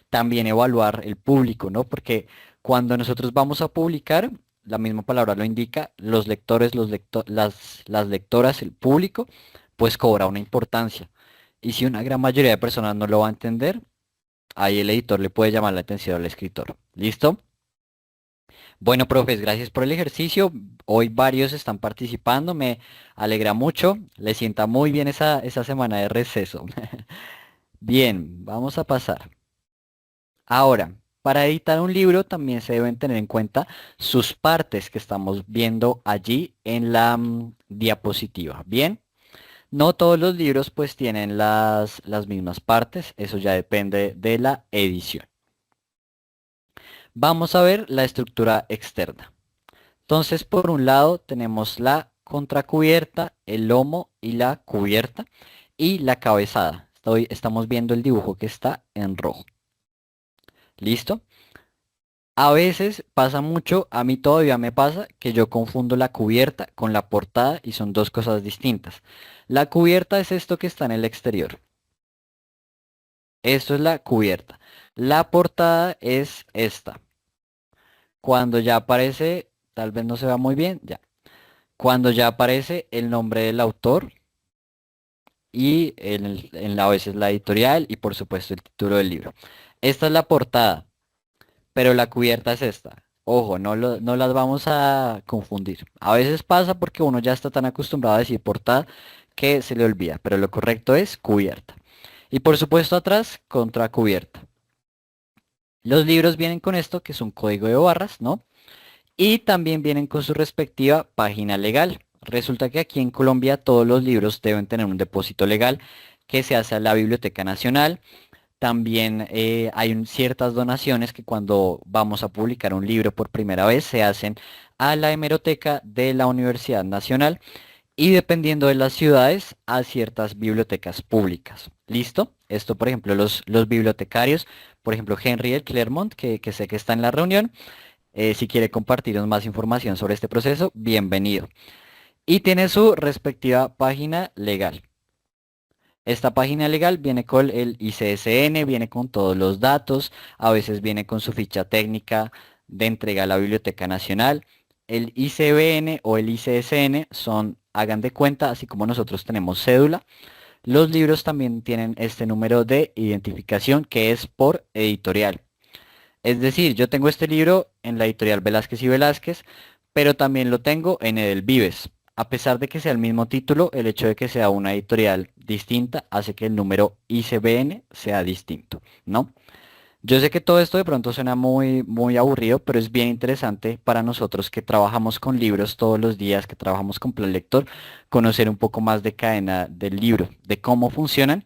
también evaluar el público, ¿no? Porque cuando nosotros vamos a publicar, la misma palabra lo indica, los lectores, las lectoras, el público, pues cobra una importancia. Y si una gran mayoría de personas no lo va a entender, ahí el editor le puede llamar la atención al escritor. ¿Listo? Bueno, profes, gracias por el ejercicio. Hoy varios están participando, me alegra mucho. Le sienta muy bien esa semana de receso. Bien, vamos a pasar. Ahora, para editar un libro también se deben tener en cuenta sus partes que estamos viendo allí en la diapositiva. Bien, no todos los libros pues tienen las mismas partes, eso ya depende de la edición. Vamos a ver la estructura externa. Entonces, por un lado tenemos la contracubierta, el lomo y la cubierta y la cabezada. Estamos viendo el dibujo que está en rojo. ¿Listo? A veces pasa mucho, a mí todavía me pasa que yo confundo la cubierta con la portada y son dos cosas distintas. La cubierta es esto que está en el exterior. Esto es la cubierta. La portada es esta. Cuando ya aparece, tal vez no se vea muy bien, ya. Cuando ya aparece el nombre del autor y a veces la editorial y por supuesto el título del libro. Esta es la portada, pero la cubierta es esta. Ojo, no las vamos a confundir. A veces pasa porque uno ya está tan acostumbrado a decir portada que se le olvida, pero lo correcto es cubierta. Y por supuesto atrás, contracubierta. Los libros vienen con esto, que es un código de barras, ¿no? Y también vienen con su respectiva página legal. Resulta que aquí en Colombia todos los libros deben tener un depósito legal que se hace a la Biblioteca Nacional. También hay ciertas donaciones que cuando vamos a publicar un libro por primera vez se hacen a la hemeroteca de la Universidad Nacional y dependiendo de las ciudades a ciertas bibliotecas públicas. ¿Listo? Esto, por ejemplo, los bibliotecarios, por ejemplo, Henry del Clermont, que sé que está en la reunión, si quiere compartirnos más información sobre este proceso, bienvenido. Y tiene su respectiva página legal. Esta página legal viene con el ICSN, viene con todos los datos, a veces viene con su ficha técnica de entrega a la Biblioteca Nacional. El ICBN o el ICSN son, hagan de cuenta, así como nosotros tenemos cédula, los libros también tienen este número de identificación que es por editorial. Es decir, yo tengo este libro en la editorial Velázquez y Velázquez, pero también lo tengo en Edelvives. A pesar de que sea el mismo título, el hecho de que sea una editorial distinta hace que el número ICBN sea distinto, ¿no? Yo sé que todo esto de pronto suena muy aburrido, pero es bien interesante para nosotros que trabajamos con libros todos los días, que trabajamos con Plan Lector, conocer un poco más de cadena del libro, de cómo funcionan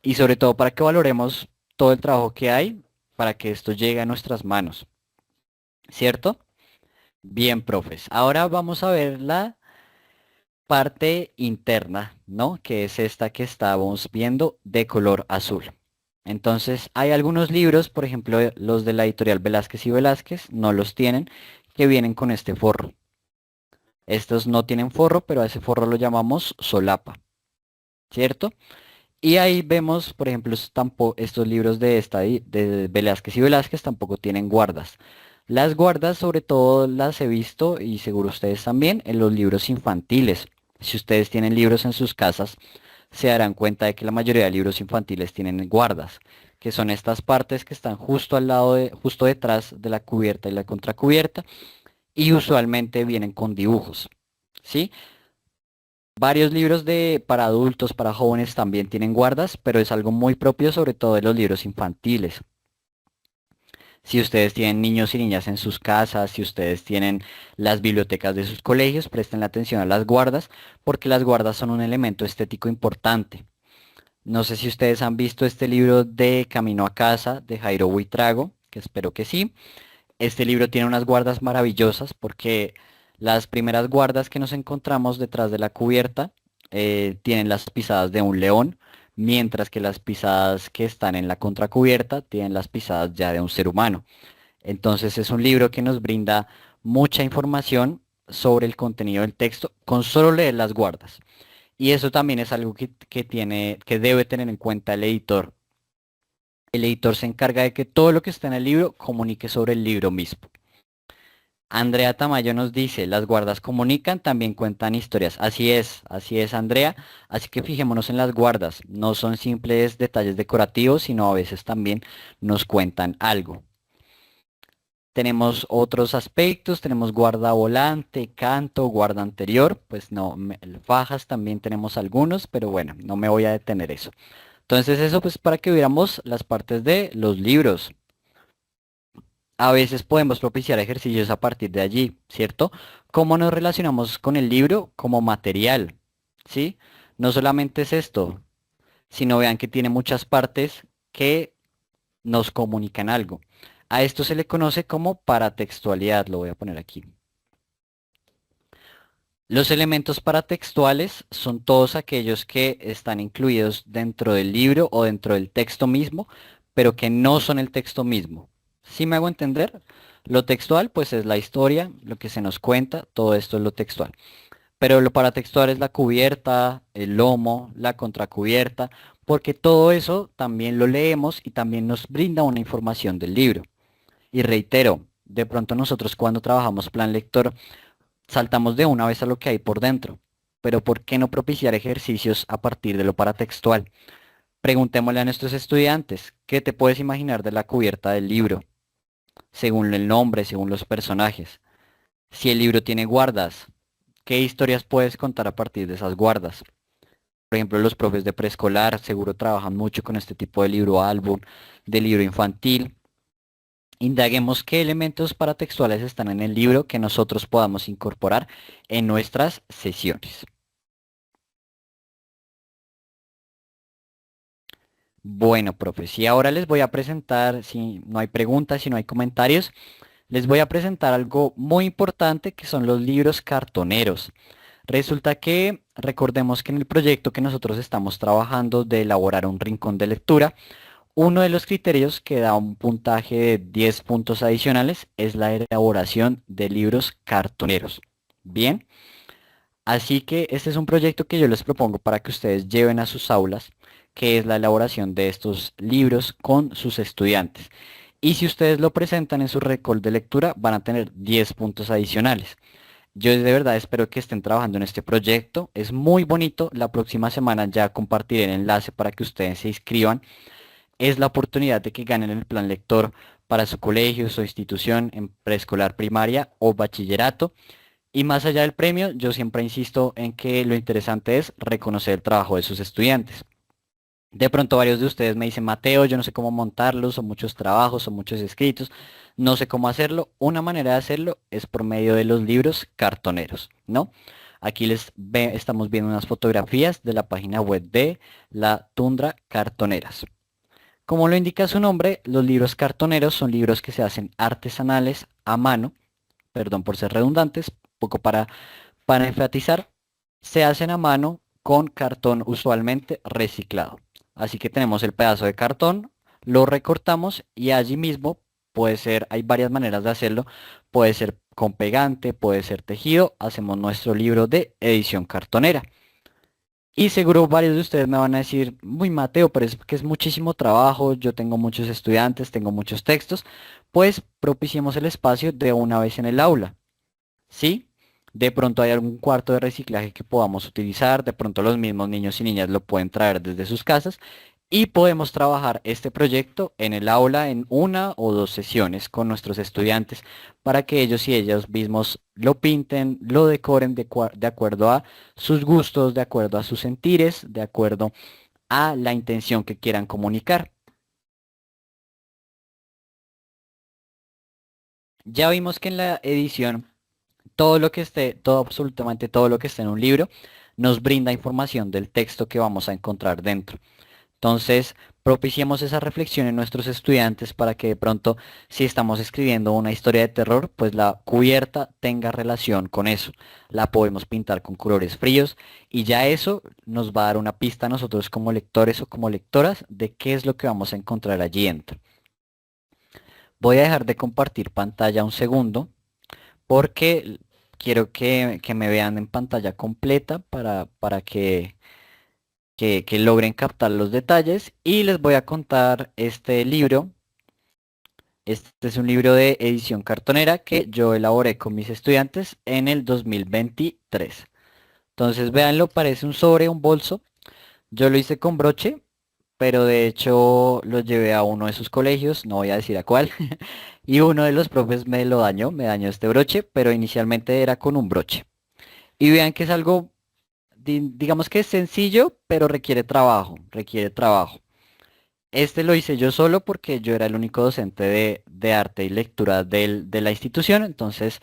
y sobre todo para que valoremos todo el trabajo que hay para que esto llegue a nuestras manos, ¿cierto? Bien, profes. Ahora vamos a ver la parte interna, ¿no? Que es esta que estábamos viendo de color azul. Entonces, hay algunos libros, por ejemplo, los de la editorial Velázquez y Velázquez, no los tienen, que vienen con este forro. Estos no tienen forro, pero a ese forro lo llamamos solapa, ¿cierto? Y ahí vemos, por ejemplo, estos libros de Velázquez y Velázquez tampoco tienen guardas. Las guardas sobre todo las he visto, y seguro ustedes también, en los libros infantiles. Si ustedes tienen libros en sus casas, se darán cuenta de que la mayoría de libros infantiles tienen guardas, que son estas partes que están justo al lado justo detrás de la cubierta y la contracubierta, y usualmente vienen con dibujos, ¿sí? Varios libros para adultos, para jóvenes también tienen guardas, pero es algo muy propio sobre todo de los libros infantiles. Si ustedes tienen niños y niñas en sus casas, si ustedes tienen las bibliotecas de sus colegios, presten la atención a las guardas, porque las guardas son un elemento estético importante. No sé si ustedes han visto este libro de Camino a Casa de Jairo Buitrago, que espero que sí. Este libro tiene unas guardas maravillosas porque las primeras guardas que nos encontramos detrás de la cubierta tienen las pisadas de un león, mientras que las pisadas que están en la contracubierta tienen las pisadas ya de un ser humano. Entonces es un libro que nos brinda mucha información sobre el contenido del texto con solo leer las guardas. Y eso también es algo que debe tener en cuenta el editor. El editor se encarga de que todo lo que está en el libro comunique sobre el libro mismo. Andrea Tamayo nos dice, las guardas comunican, también cuentan historias. Así es Andrea. Así que fijémonos en las guardas. No son simples detalles decorativos, sino a veces también nos cuentan algo. Tenemos otros aspectos, tenemos guarda volante, canto, guarda anterior, pues no, fajas también tenemos algunos, pero bueno, no me voy a detener eso. Entonces eso pues para que viéramos las partes de los libros. A veces podemos propiciar ejercicios a partir de allí, ¿cierto? ¿Cómo nos relacionamos con el libro como material? ¿Sí? No solamente es esto, sino vean que tiene muchas partes que nos comunican algo. A esto se le conoce como paratextualidad, lo voy a poner aquí. Los elementos paratextuales son todos aquellos que están incluidos dentro del libro o dentro del texto mismo, pero que no son el texto mismo. ¿Sí me hago entender? Lo textual, pues es la historia, lo que se nos cuenta, todo esto es lo textual. Pero lo paratextual es la cubierta, el lomo, la contracubierta, porque todo eso también lo leemos y también nos brinda una información del libro. Y reitero, de pronto nosotros cuando trabajamos plan lector saltamos de una vez a lo que hay por dentro. Pero ¿por qué no propiciar ejercicios a partir de lo paratextual? Preguntémosle a nuestros estudiantes, ¿qué te puedes imaginar de la cubierta del libro? Según el nombre, según los personajes. Si el libro tiene guardas, ¿qué historias puedes contar a partir de esas guardas? Por ejemplo, los profes de preescolar seguro trabajan mucho con este tipo de libro álbum, de libro infantil. Indaguemos qué elementos paratextuales están en el libro que nosotros podamos incorporar en nuestras sesiones. Bueno, profes, y ahora les voy a presentar, si no hay preguntas, si no hay comentarios, les voy a presentar algo muy importante que son los libros cartoneros. Resulta que recordemos que en el proyecto que nosotros estamos trabajando de elaborar un rincón de lectura, uno de los criterios que da un puntaje de 10 puntos adicionales es la elaboración de libros cartoneros. Bien, así que este es un proyecto que yo les propongo para que ustedes lleven a sus aulas, que es la elaboración de estos libros con sus estudiantes. Y si ustedes lo presentan en su récord de lectura, van a tener 10 puntos adicionales. Yo de verdad espero que estén trabajando en este proyecto. Es muy bonito. La próxima semana ya compartiré el enlace para que ustedes se inscriban. Es la oportunidad de que ganen el plan lector para su colegio, su institución, en preescolar, primaria o bachillerato. Y más allá del premio, yo siempre insisto en que lo interesante es reconocer el trabajo de sus estudiantes. De pronto varios de ustedes me dicen, Mateo, yo no sé cómo montarlo, son muchos trabajos, son muchos escritos, no sé cómo hacerlo. Una manera de hacerlo es por medio de los libros cartoneros, ¿no? Aquí estamos viendo unas fotografías de la página web de la Tundra Cartoneras. Como lo indica su nombre, los libros cartoneros son libros que se hacen artesanales a mano, perdón por ser redundantes, poco para enfatizar, se hacen a mano con cartón usualmente reciclado. Así que tenemos el pedazo de cartón, lo recortamos y allí mismo puede ser, hay varias maneras de hacerlo, puede ser con pegante, puede ser tejido, hacemos nuestro libro de edición cartonera. Y seguro varios de ustedes me van a decir, muy Mateo, pero es que es muchísimo trabajo, yo tengo muchos estudiantes, tengo muchos textos, pues propiciemos el espacio de una vez en el aula. ¿Sí? De pronto hay algún cuarto de reciclaje que podamos utilizar, de pronto los mismos niños y niñas lo pueden traer desde sus casas y podemos trabajar este proyecto en el aula en una o dos sesiones con nuestros estudiantes para que ellos y ellas mismos lo pinten, lo decoren de acuerdo a sus gustos, de acuerdo a sus sentires, de acuerdo a la intención que quieran comunicar. Ya vimos que en la edición todo lo que esté, todo absolutamente todo lo que esté en un libro nos brinda información del texto que vamos a encontrar dentro. Entonces, propiciemos esa reflexión en nuestros estudiantes para que de pronto, si estamos escribiendo una historia de terror, pues la cubierta tenga relación con eso. La podemos pintar con colores fríos y ya eso nos va a dar una pista a nosotros como lectores o como lectoras de qué es lo que vamos a encontrar allí dentro. Voy a dejar de compartir pantalla un segundo porque quiero que me vean en pantalla completa para que logren captar los detalles y les voy a contar este libro. Este es un libro de edición cartonera que yo elaboré con mis estudiantes en el 2023. Entonces véanlo, parece un sobre, un bolso. Yo lo hice con broche, pero de hecho lo llevé a uno de sus colegios, no voy a decir a cuál, y uno de los profes me lo dañó, me dañó este broche, pero inicialmente era con un broche. Y vean que es algo, digamos que es sencillo, pero requiere trabajo, requiere trabajo. Este lo hice yo solo porque yo era el único docente de arte y lectura de la institución, entonces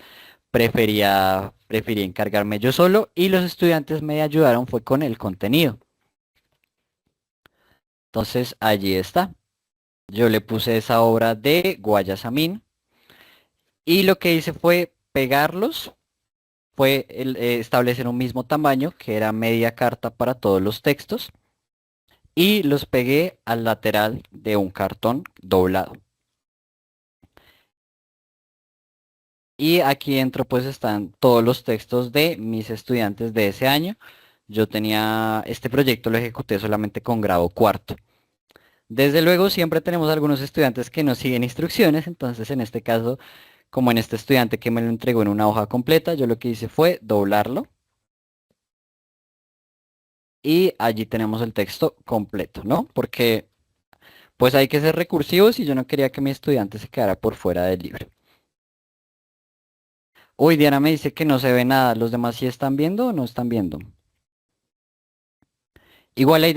prefería encargarme yo solo y los estudiantes me ayudaron fue con el contenido. Entonces allí está. Yo le puse esa obra de Guayasamín y lo que hice fue pegarlos, fue establecer un mismo tamaño que era media carta para todos los textos y los pegué al lateral de un cartón doblado. Y aquí dentro pues están todos los textos de mis estudiantes de ese año. Yo tenía, este proyecto lo ejecuté solamente con grado cuarto. Desde luego siempre tenemos algunos estudiantes que no siguen instrucciones, entonces en este caso, como en este estudiante que me lo entregó en una hoja completa, yo lo que hice fue doblarlo. Y allí tenemos el texto completo, ¿no? Porque pues hay que ser recursivos y yo no quería que mi estudiante se quedara por fuera del libro. Uy, Diana me dice que no se ve nada. ¿Los demás sí están viendo o no están viendo? Igual la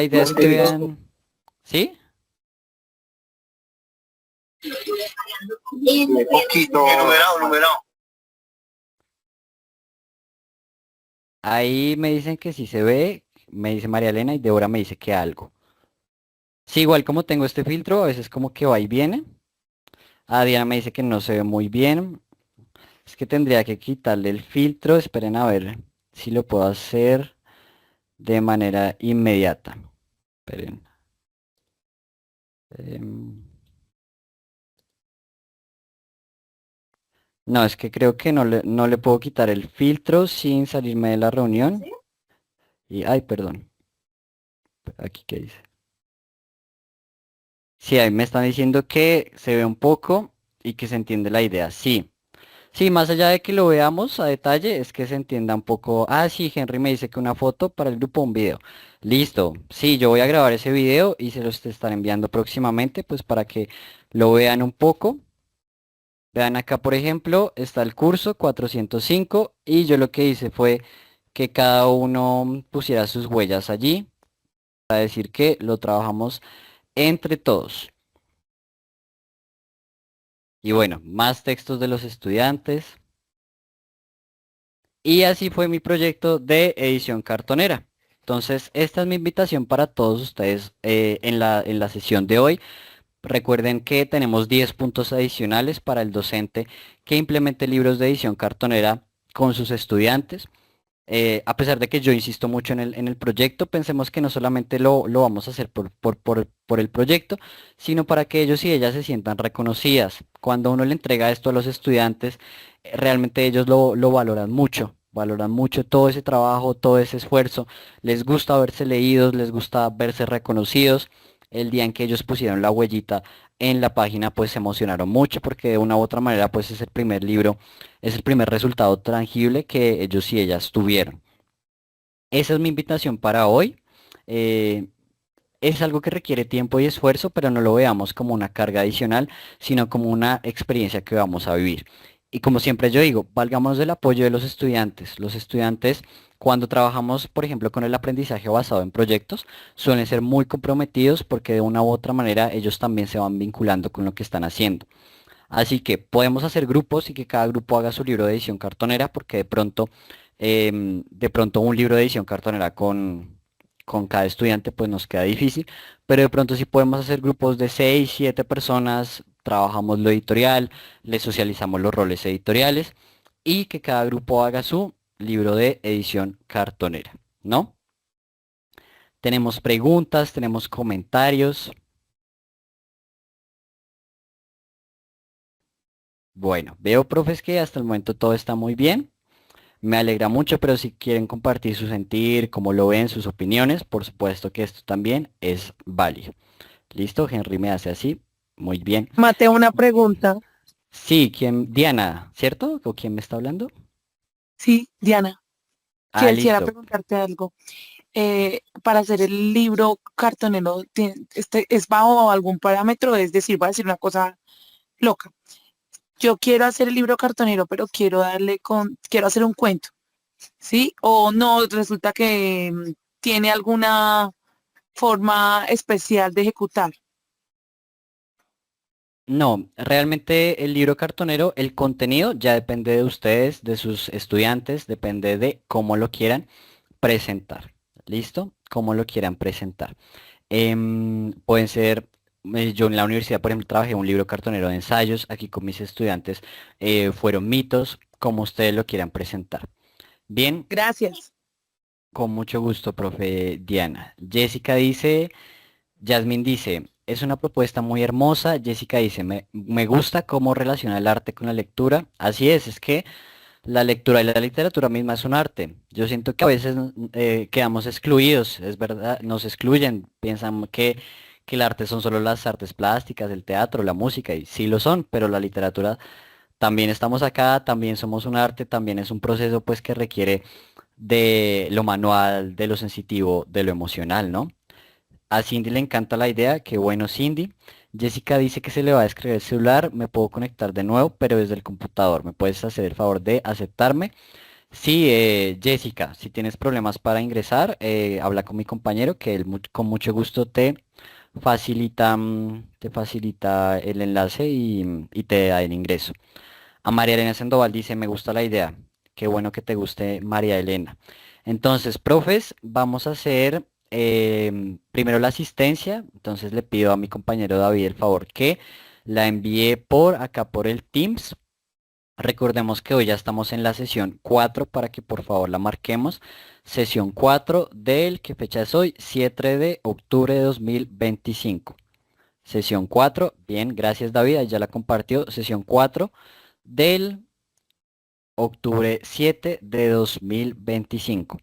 idea es que vean. ¿Sí? Un poquito. Numerado, numerado. Ahí me dicen que sí se ve. Me dice María Elena y Débora me dice que algo. Sí, igual como tengo este filtro, a veces como que va y viene. Ah, Diana me dice que no se ve muy bien. Es que tendría que quitarle el filtro. Esperen a ver si lo puedo hacer de manera inmediata. Esperen. Em, No, es que creo que no le puedo quitar el filtro sin salirme de la reunión. Y, ay, perdón. Aquí qué dice. Sí, ahí me están diciendo que se ve un poco y que se entiende la idea. Sí. Sí, más allá de que lo veamos a detalle, es que se entienda un poco. Ah, sí, Henry me dice que una foto para el grupo, un video. Listo. Sí, yo voy a grabar ese video y se los estaré enviando próximamente, pues para que lo vean un poco. Vean acá, por ejemplo, está el curso 405 y yo lo que hice fue que cada uno pusiera sus huellas allí para decir que lo trabajamos entre todos. Y bueno, más textos de los estudiantes. Y así fue mi proyecto de edición cartonera. Entonces, esta es mi invitación para todos ustedes en la sesión de hoy. Recuerden que tenemos 10 puntos adicionales para el docente que implemente libros de edición cartonera con sus estudiantes. A pesar de que yo insisto mucho en el proyecto, pensemos que no solamente lo vamos a hacer por el proyecto, sino para que ellos y ellas se sientan reconocidas. Cuando uno le entrega esto a los estudiantes, realmente ellos lo valoran mucho todo ese trabajo, todo ese esfuerzo, les gusta verse leídos, les gusta verse reconocidos. El día en que ellos pusieron la huellita en la página, pues se emocionaron mucho porque de una u otra manera, pues es el primer libro, es el primer resultado tangible que ellos y ellas tuvieron. Esa es mi invitación para hoy. Eh, es algo que requiere tiempo y esfuerzo, pero no lo veamos como una carga adicional, sino como una experiencia que vamos a vivir. Y como siempre yo digo, valgamos del apoyo de los estudiantes. Los estudiantes, cuando trabajamos, por ejemplo, con el aprendizaje basado en proyectos, suelen ser muy comprometidos porque de una u otra manera ellos también se van vinculando con lo que están haciendo. Así que podemos hacer grupos y que cada grupo haga su libro de edición cartonera, porque de pronto un libro de edición cartonera con cada estudiante pues nos queda difícil, pero de pronto sí podemos hacer grupos de 6 7 personas, trabajamos lo editorial, les socializamos los roles editoriales y que cada grupo haga su libro de edición cartonera, ¿no? Tenemos preguntas, tenemos comentarios. Bueno, veo, profes, que hasta el momento todo está muy bien. Me alegra mucho, pero si quieren compartir su sentir, cómo lo ven, sus opiniones, por supuesto que esto también es válido. Listo, Henry me hace así. Muy bien. Mateo, una pregunta. Sí, ¿quién? Diana, ¿cierto? ¿O quién me está hablando? Sí, Diana, Ah, quisiera listo. preguntarte algo. para hacer el libro cartonero, ¿es bajo algún parámetro? Es decir, voy a decir una cosa loca. Yo quiero hacer el libro cartonero, pero quiero hacer un cuento, ¿sí? O no, resulta que tiene alguna forma especial de ejecutar. No, realmente el libro cartonero, el contenido ya depende de ustedes, de sus estudiantes, depende de cómo lo quieran presentar. ¿Listo? Cómo lo quieran presentar. Pueden ser, yo en la universidad, por ejemplo, trabajé un libro cartonero de ensayos, aquí con mis estudiantes fueron mitos, como ustedes lo quieran presentar. Bien, Gracias. con mucho gusto, profe Diana. Jessica dice, Jasmine dice, es una propuesta muy hermosa. Jessica dice, me gusta cómo relaciona el arte con la lectura. Así es que la lectura y la literatura misma es un arte. Yo siento que a veces quedamos excluidos, es verdad, nos excluyen, piensan que el arte son solo las artes plásticas, el teatro, la música, y sí lo son, pero la literatura también estamos acá, también somos un arte, también es un proceso pues que requiere de lo manual, de lo sensitivo, de lo emocional, ¿no? A Cindy le encanta la idea, qué bueno Cindy. Jessica dice que se le va a descargar el celular, me puedo conectar de nuevo, pero desde el computador. ¿Me puedes hacer el favor de aceptarme? Sí, Jessica, si tienes problemas para ingresar, habla con mi compañero que él con mucho gusto te facilita el enlace y te da el ingreso. A María Elena Sandoval dice, me gusta la idea. Qué bueno que te guste María Elena. Entonces, profes, vamos a hacer primero la asistencia. Entonces le pido a mi compañero David el favor que la envíe por acá por el Teams. Recordemos que hoy ya estamos en la sesión 4 para que por favor la marquemos. Sesión 4 del, ¿qué fecha es hoy? 7 de octubre de 2025. Sesión 4, bien, gracias David, ahí ya la compartió. Sesión 4 del octubre 7 de 2025.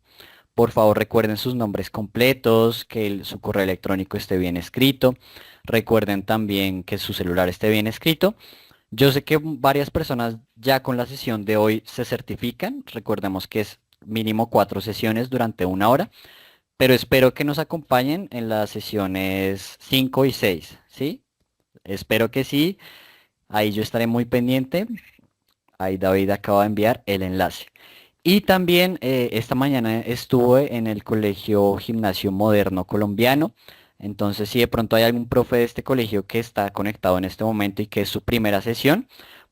Por favor, recuerden sus nombres completos, que su correo electrónico esté bien escrito. Recuerden también que su celular esté bien escrito. Yo sé que varias personas ya con la sesión de hoy se certifican. Recordemos que es mínimo 4 sesiones durante 1 hora, pero espero que nos acompañen en las sesiones 5 y 6, ¿sí? Espero que sí. Ahí yo estaré muy pendiente. Ahí David acaba de enviar el enlace. Y también esta mañana estuve en el Colegio Gimnasio Moderno Colombiano. Entonces, si de pronto hay algún profe de este colegio que está conectado en este momento y que es su primera sesión,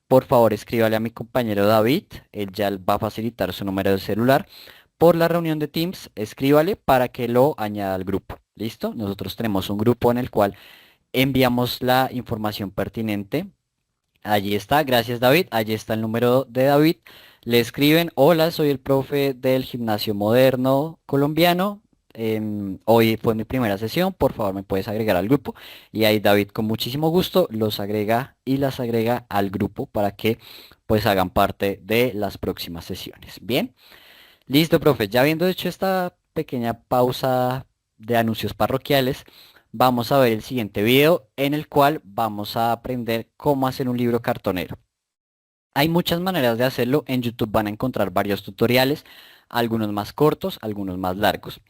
por favor escríbale a mi compañero David. Él ya va a facilitar su número de celular. Por la reunión de Teams, escríbale para que lo añada al grupo. ¿Listo? Nosotros tenemos un grupo en el cual enviamos la información pertinente. Allí está, gracias David. Allí está el número de David. Le escriben, hola, soy el profe del Gimnasio Moderno Colombiano. Hoy fue mi primera sesión, por favor me puedes agregar al grupo. Y ahí David con muchísimo gusto los agrega y las agrega al grupo para que pues hagan parte de las próximas sesiones. Bien, listo, profe. Ya habiendo hecho esta pequeña pausa de anuncios parroquiales, vamos a ver el siguiente video en el cual vamos a aprender cómo hacer un libro cartonero. Hay muchas maneras de hacerlo. En YouTube van a encontrar varios tutoriales, algunos más cortos, algunos más largos.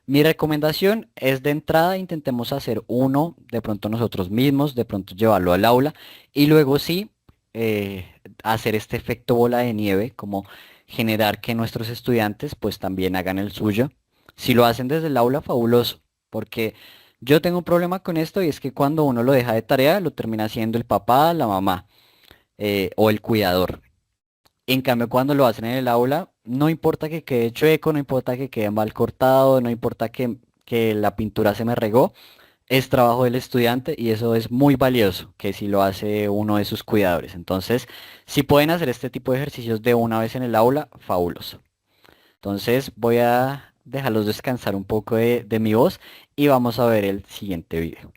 Mi recomendación es de entrada intentemos hacer uno de pronto nosotros mismos, de pronto llevarlo al aula y luego sí hacer este efecto bola de nieve, como generar que nuestros estudiantes pues también hagan el suyo. Si lo hacen desde el aula, fabuloso, porque yo tengo un problema con esto y es que cuando uno lo deja de tarea, lo termina haciendo el papá, la mamá o el cuidador. En cambio, cuando lo hacen en el aula, no importa que quede chueco, no importa que quede mal cortado, no importa que la pintura se me regó, es trabajo del estudiante y eso es muy valioso, que si lo hace uno de sus cuidadores. Entonces, si pueden hacer este tipo de ejercicios de una vez en el aula, fabuloso. Entonces, voy a dejarlos descansar un poco de mi voz y vamos a ver el siguiente video.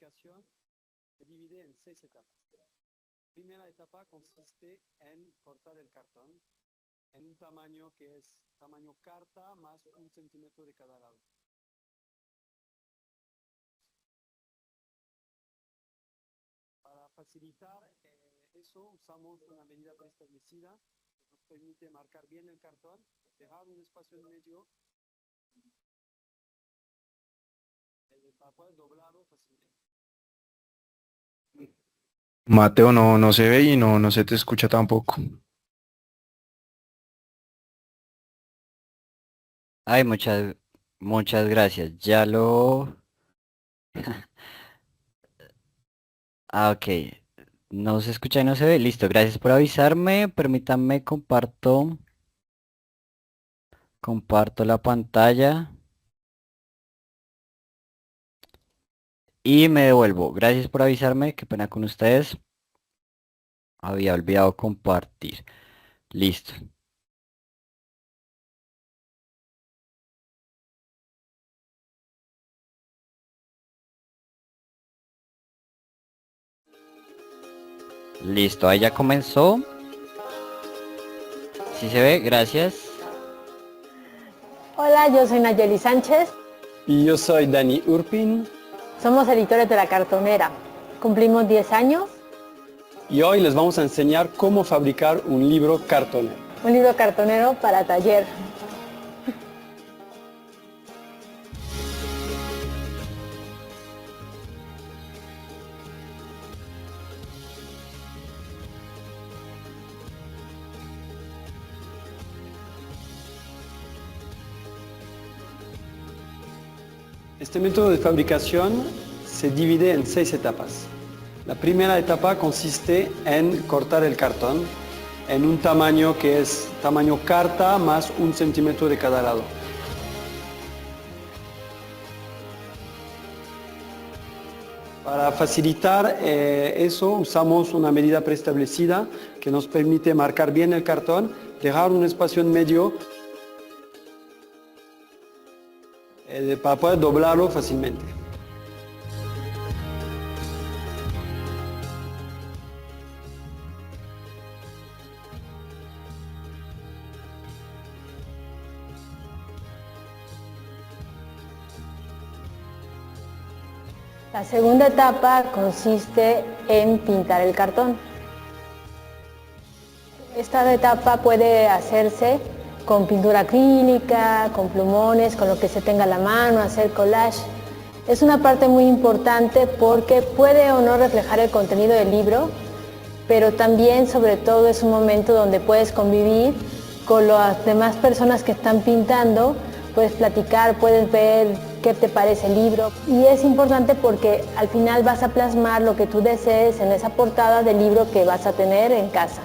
fabricación se divide en 6 etapas. La primera etapa consiste en cortar el cartón en un tamaño que es tamaño carta más 1 centímetro de cada lado. Para facilitar eso usamos una medida preestablecida que nos permite marcar bien el cartón, dejar un espacio en medio para poder doblarlo fácilmente. Mateo, no se ve y no se te escucha tampoco. Ay, muchas gracias. Ya lo... Ah, ok. No se escucha y no se ve. Listo, gracias por avisarme. Permítanme comparto la pantalla y me devuelvo. Gracias por avisarme. Qué pena con ustedes. Había olvidado compartir. Listo. Listo, ahí ya comenzó. Si se ve, gracias. Hola, yo soy Nayeli Sánchez. Y yo soy Dani Urpin. Somos editores de La Cartonera. Cumplimos 10 años. Y hoy les vamos a enseñar cómo fabricar un libro cartonero. Un libro cartonero para taller. Este método de fabricación se divide en 6 etapas. La primera etapa consiste en cortar el cartón en un tamaño que es tamaño carta más 1 centímetro de cada lado. Para facilitar eso usamos una medida preestablecida que nos permite marcar bien el cartón, dejar un espacio en medio para poder doblarlo fácilmente. La segunda etapa consiste en pintar el cartón. Esta etapa puede hacerse con pintura acrílica, con plumones, con lo que se tenga a la mano, hacer collage. Es una parte muy importante porque puede o no reflejar el contenido del libro, pero también, sobre todo, es un momento donde puedes convivir con las demás personas que están pintando, puedes platicar, puedes ver qué te parece el libro. Y es importante porque al final vas a plasmar lo que tú desees en esa portada del libro que vas a tener en casa.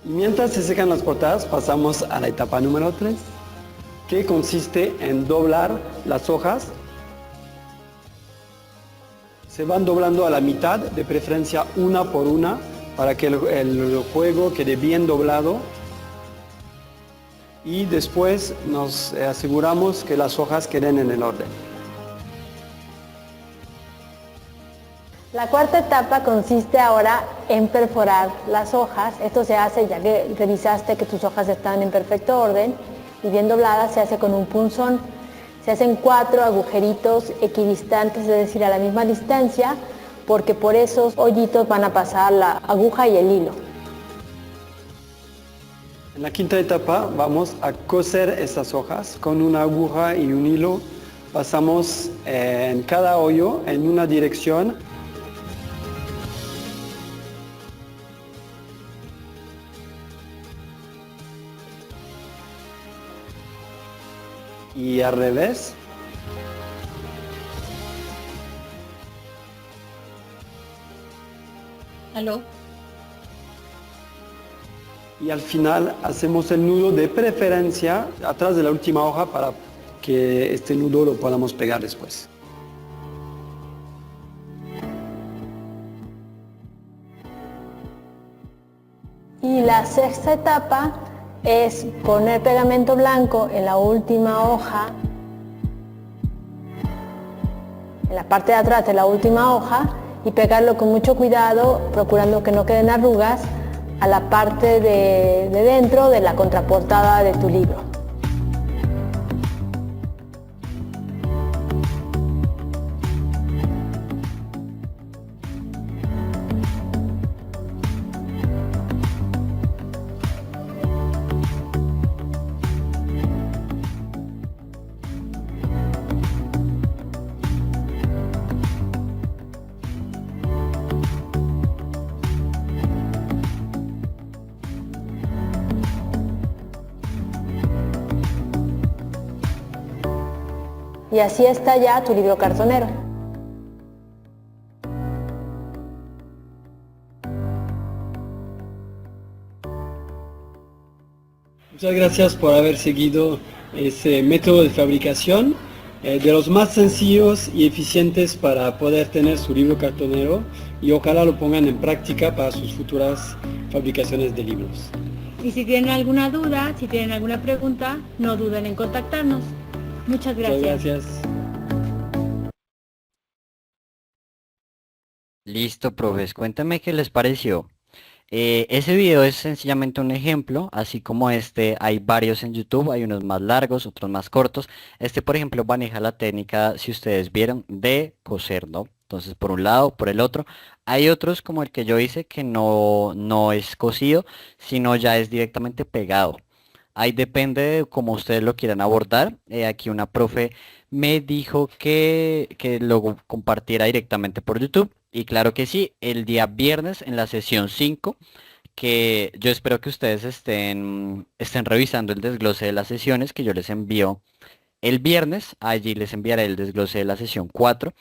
Mientras se secan las portadas, pasamos a la etapa número 3, que consiste en doblar las hojas. Se van doblando a la mitad, de preferencia una por una, para que el juego quede bien doblado. Y después nos aseguramos que las hojas queden en el orden. La cuarta etapa consiste ahora en perforar las hojas. Esto se hace ya que revisaste que tus hojas están en perfecto orden y bien dobladas, se hace con un punzón. Se hacen 4 agujeritos equidistantes, es decir, a la misma distancia, porque por esos hoyitos van a pasar la aguja y el hilo. En la quinta etapa vamos a coser estas hojas con una aguja y un hilo. Pasamos en cada hoyo en una dirección. Y al revés. ¿Aló? Y al final hacemos el nudo de preferencia atrás de la última hoja para que este nudo lo podamos pegar después. Y la sexta etapa es poner pegamento blanco en la última hoja en la parte de atrás de la última hoja y pegarlo con mucho cuidado, procurando que no queden arrugas, a la parte de dentro de la contraportada de tu libro. Y así está ya tu libro cartonero. Muchas gracias por haber seguido ese método de fabricación, de los más sencillos y eficientes para poder tener su libro cartonero, y ojalá lo pongan en práctica para sus futuras fabricaciones de libros. Y si tienen alguna duda, si tienen alguna pregunta, no duden en contactarnos. Muchas gracias. Muchas gracias. Listo, profes, cuéntame qué les pareció. Ese video es sencillamente un ejemplo, así como este hay varios en YouTube, hay unos más largos, otros más cortos. Este, por ejemplo, maneja la técnica, si ustedes vieron, de coser, ¿no? Entonces, por un lado, por el otro. Hay otros como el que yo hice que no es cosido, sino ya es directamente pegado. Ahí depende de cómo ustedes lo quieran abordar. Aquí una profe me dijo que lo compartiera directamente por YouTube. Y claro que sí, el día viernes en la sesión 5, que yo espero que ustedes estén revisando el desglose de las sesiones que yo les envío el viernes. Allí les enviaré el desglose de la sesión 4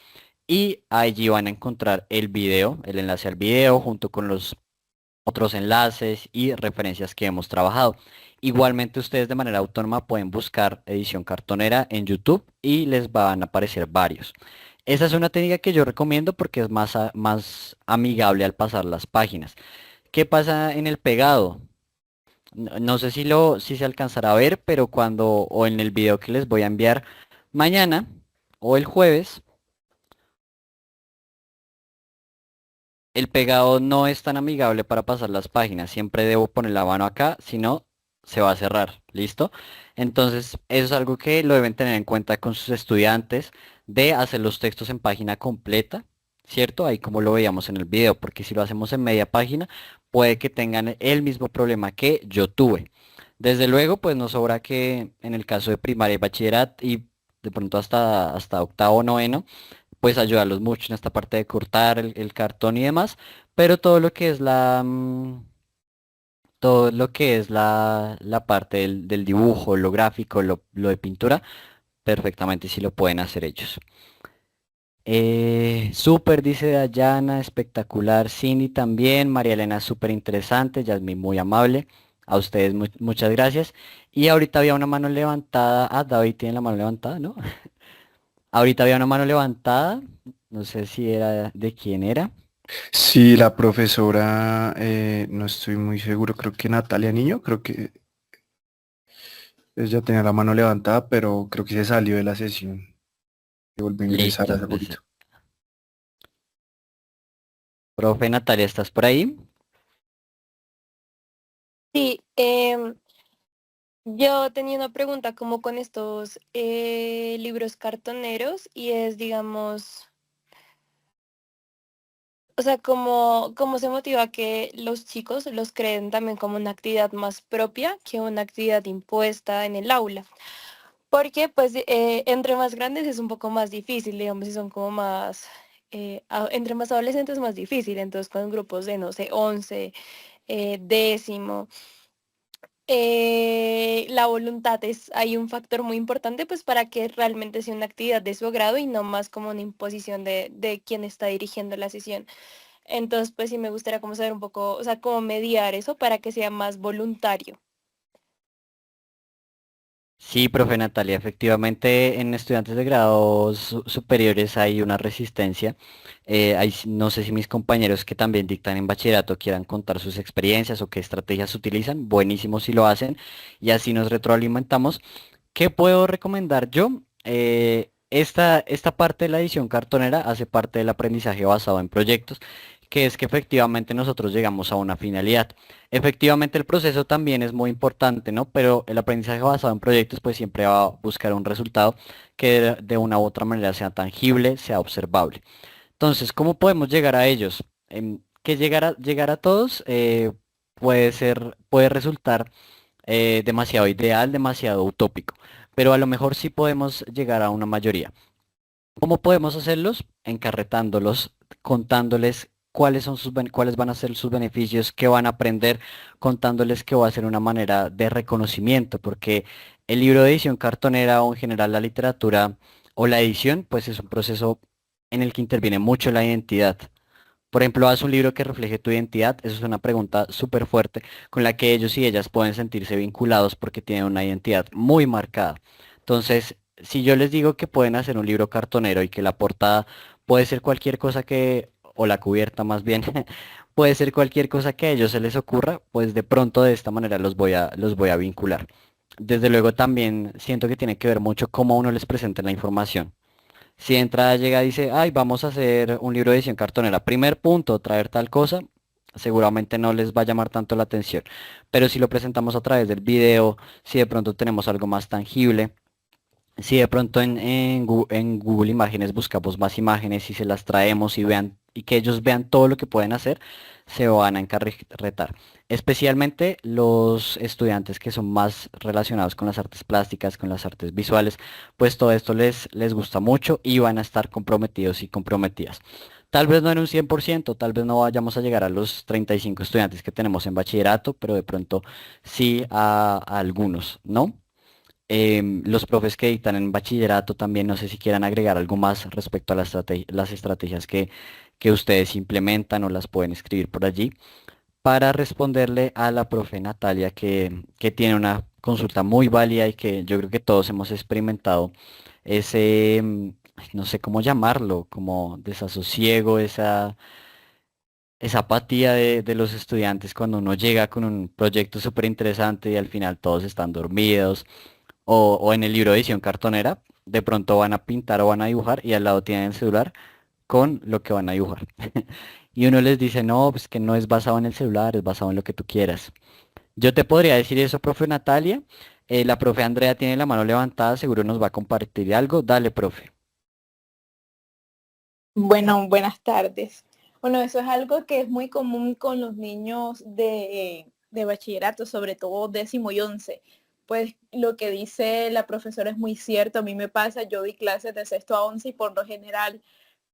y allí van a encontrar el video, el enlace al video junto con los otros enlaces y referencias que hemos trabajado. Igualmente ustedes de manera autónoma pueden buscar edición cartonera en YouTube y les van a aparecer varios. Esa es una técnica que yo recomiendo porque es más amigable al pasar las páginas. ¿Qué pasa en el pegado? No sé si se alcanzará a ver, pero o en el video que les voy a enviar mañana o el jueves, el pegado no es tan amigable para pasar las páginas. Siempre debo poner la mano acá, si no, se va a cerrar. ¿Listo? Entonces, eso es algo que lo deben tener en cuenta con sus estudiantes, de hacer los textos en página completa, ¿cierto? Ahí como lo veíamos en el video, porque si lo hacemos en media página, puede que tengan el mismo problema que yo tuve. Desde luego, pues nos sobra que en el caso de primaria y bachillerato y de pronto hasta octavo, noveno, pues ayudarlos mucho en esta parte de cortar el cartón y demás, pero todo lo que es la parte del dibujo, lo gráfico, lo de pintura, perfectamente sí lo pueden hacer ellos. Súper, dice Dayana, espectacular. Cindy también, María Elena, súper interesante, Yasmin, muy amable. A ustedes muchas gracias. Y ahorita había una mano levantada. Ah, David tiene la mano levantada, ¿no? Ahorita había una mano levantada. No sé si era de quién era. Sí, la profesora, no estoy muy seguro, creo que Natalia Niño, creo que ella tenía la mano levantada, pero creo que se salió de la sesión y volvió a ingresar hace Listo. poquito. Profe Natalia, ¿estás por ahí? Sí, yo tenía una pregunta como con estos libros cartoneros y es, digamos, o sea, cómo se motiva que los chicos los creen también como una actividad más propia que una actividad impuesta en el aula. Porque pues entre más grandes es un poco más difícil, digamos, si son como más, entre más adolescentes es más difícil, entonces con grupos de, no sé, 11, décimo. La voluntad hay un factor muy importante pues para que realmente sea una actividad de su agrado y no más como una imposición de quien está dirigiendo la sesión. Entonces pues sí me gustaría como saber un poco, o sea, cómo mediar eso para que sea más voluntario. Sí, profe Natalia, efectivamente en estudiantes de grados superiores hay una resistencia. No sé si mis compañeros que también dictan en bachillerato quieran contar sus experiencias o qué estrategias utilizan. Buenísimo si lo hacen y así nos retroalimentamos. ¿Qué puedo recomendar yo? Esta parte de la edición cartonera hace parte del aprendizaje basado en proyectos, que es que efectivamente nosotros llegamos a una finalidad. Efectivamente el proceso también es muy importante, ¿no? Pero el aprendizaje basado en proyectos pues siempre va a buscar un resultado que de una u otra manera sea tangible, sea observable. Entonces, ¿cómo podemos llegar a ellos? Que llegar a todos puede resultar demasiado ideal, demasiado utópico, pero a lo mejor sí podemos llegar a una mayoría. ¿Cómo podemos hacerlos? Encarretándolos, contándoles cuáles van a ser sus beneficios, qué van a aprender, contándoles que va a ser una manera de reconocimiento, porque el libro de edición cartonera o en general la literatura o la edición, pues es un proceso en el que interviene mucho la identidad. Por ejemplo, haz un libro que refleje tu identidad. Eso es una pregunta súper fuerte con la que ellos y ellas pueden sentirse vinculados porque tienen una identidad muy marcada. Entonces, si yo les digo que pueden hacer un libro cartonero y que la portada puede ser cualquier cosa o la cubierta más bien, puede ser cualquier cosa que a ellos se les ocurra, pues de pronto de esta manera los voy a vincular. Desde luego también siento que tiene que ver mucho cómo uno les presenta la información. Si de entrada llega y dice, ay, vamos a hacer un libro de edición cartonera, primer punto, traer tal cosa, seguramente no les va a llamar tanto la atención. Pero si lo presentamos a través del video, si de pronto tenemos algo más tangible, si de pronto en Google Imágenes buscamos más imágenes y se las traemos y vean y que ellos vean todo lo que pueden hacer, se van a encarretar. Especialmente los estudiantes que son más relacionados con las artes plásticas, con las artes visuales, pues todo esto les gusta mucho y van a estar comprometidos y comprometidas. Tal vez no en un 100%, tal vez no vayamos a llegar a los 35 estudiantes que tenemos en bachillerato, pero de pronto sí a algunos, ¿no? Los profes que dictan en bachillerato también, no sé si quieran agregar algo más respecto a las estrategias que ustedes implementan o las pueden escribir por allí para responderle a la profe Natalia que tiene una consulta muy válida y que yo creo que todos hemos experimentado ese, ay, no sé cómo llamarlo, como desasosiego, esa apatía de los estudiantes cuando uno llega con un proyecto súper interesante y al final todos están dormidos o en el libro de edición cartonera, de pronto van a pintar o van a dibujar y al lado tienen el celular con lo que van a dibujar. Y uno les dice, no, pues que no es basado en el celular, es basado en lo que tú quieras. Yo te podría decir eso, profe Natalia. La profe Andrea tiene la mano levantada, seguro nos va a compartir algo. Dale, profe. Bueno, buenas tardes. Bueno, eso es algo que es muy común con los niños de bachillerato, sobre todo 10º y 11. Pues lo que dice la profesora es muy cierto, a mí me pasa, yo di clases de 6º a 11 y por lo general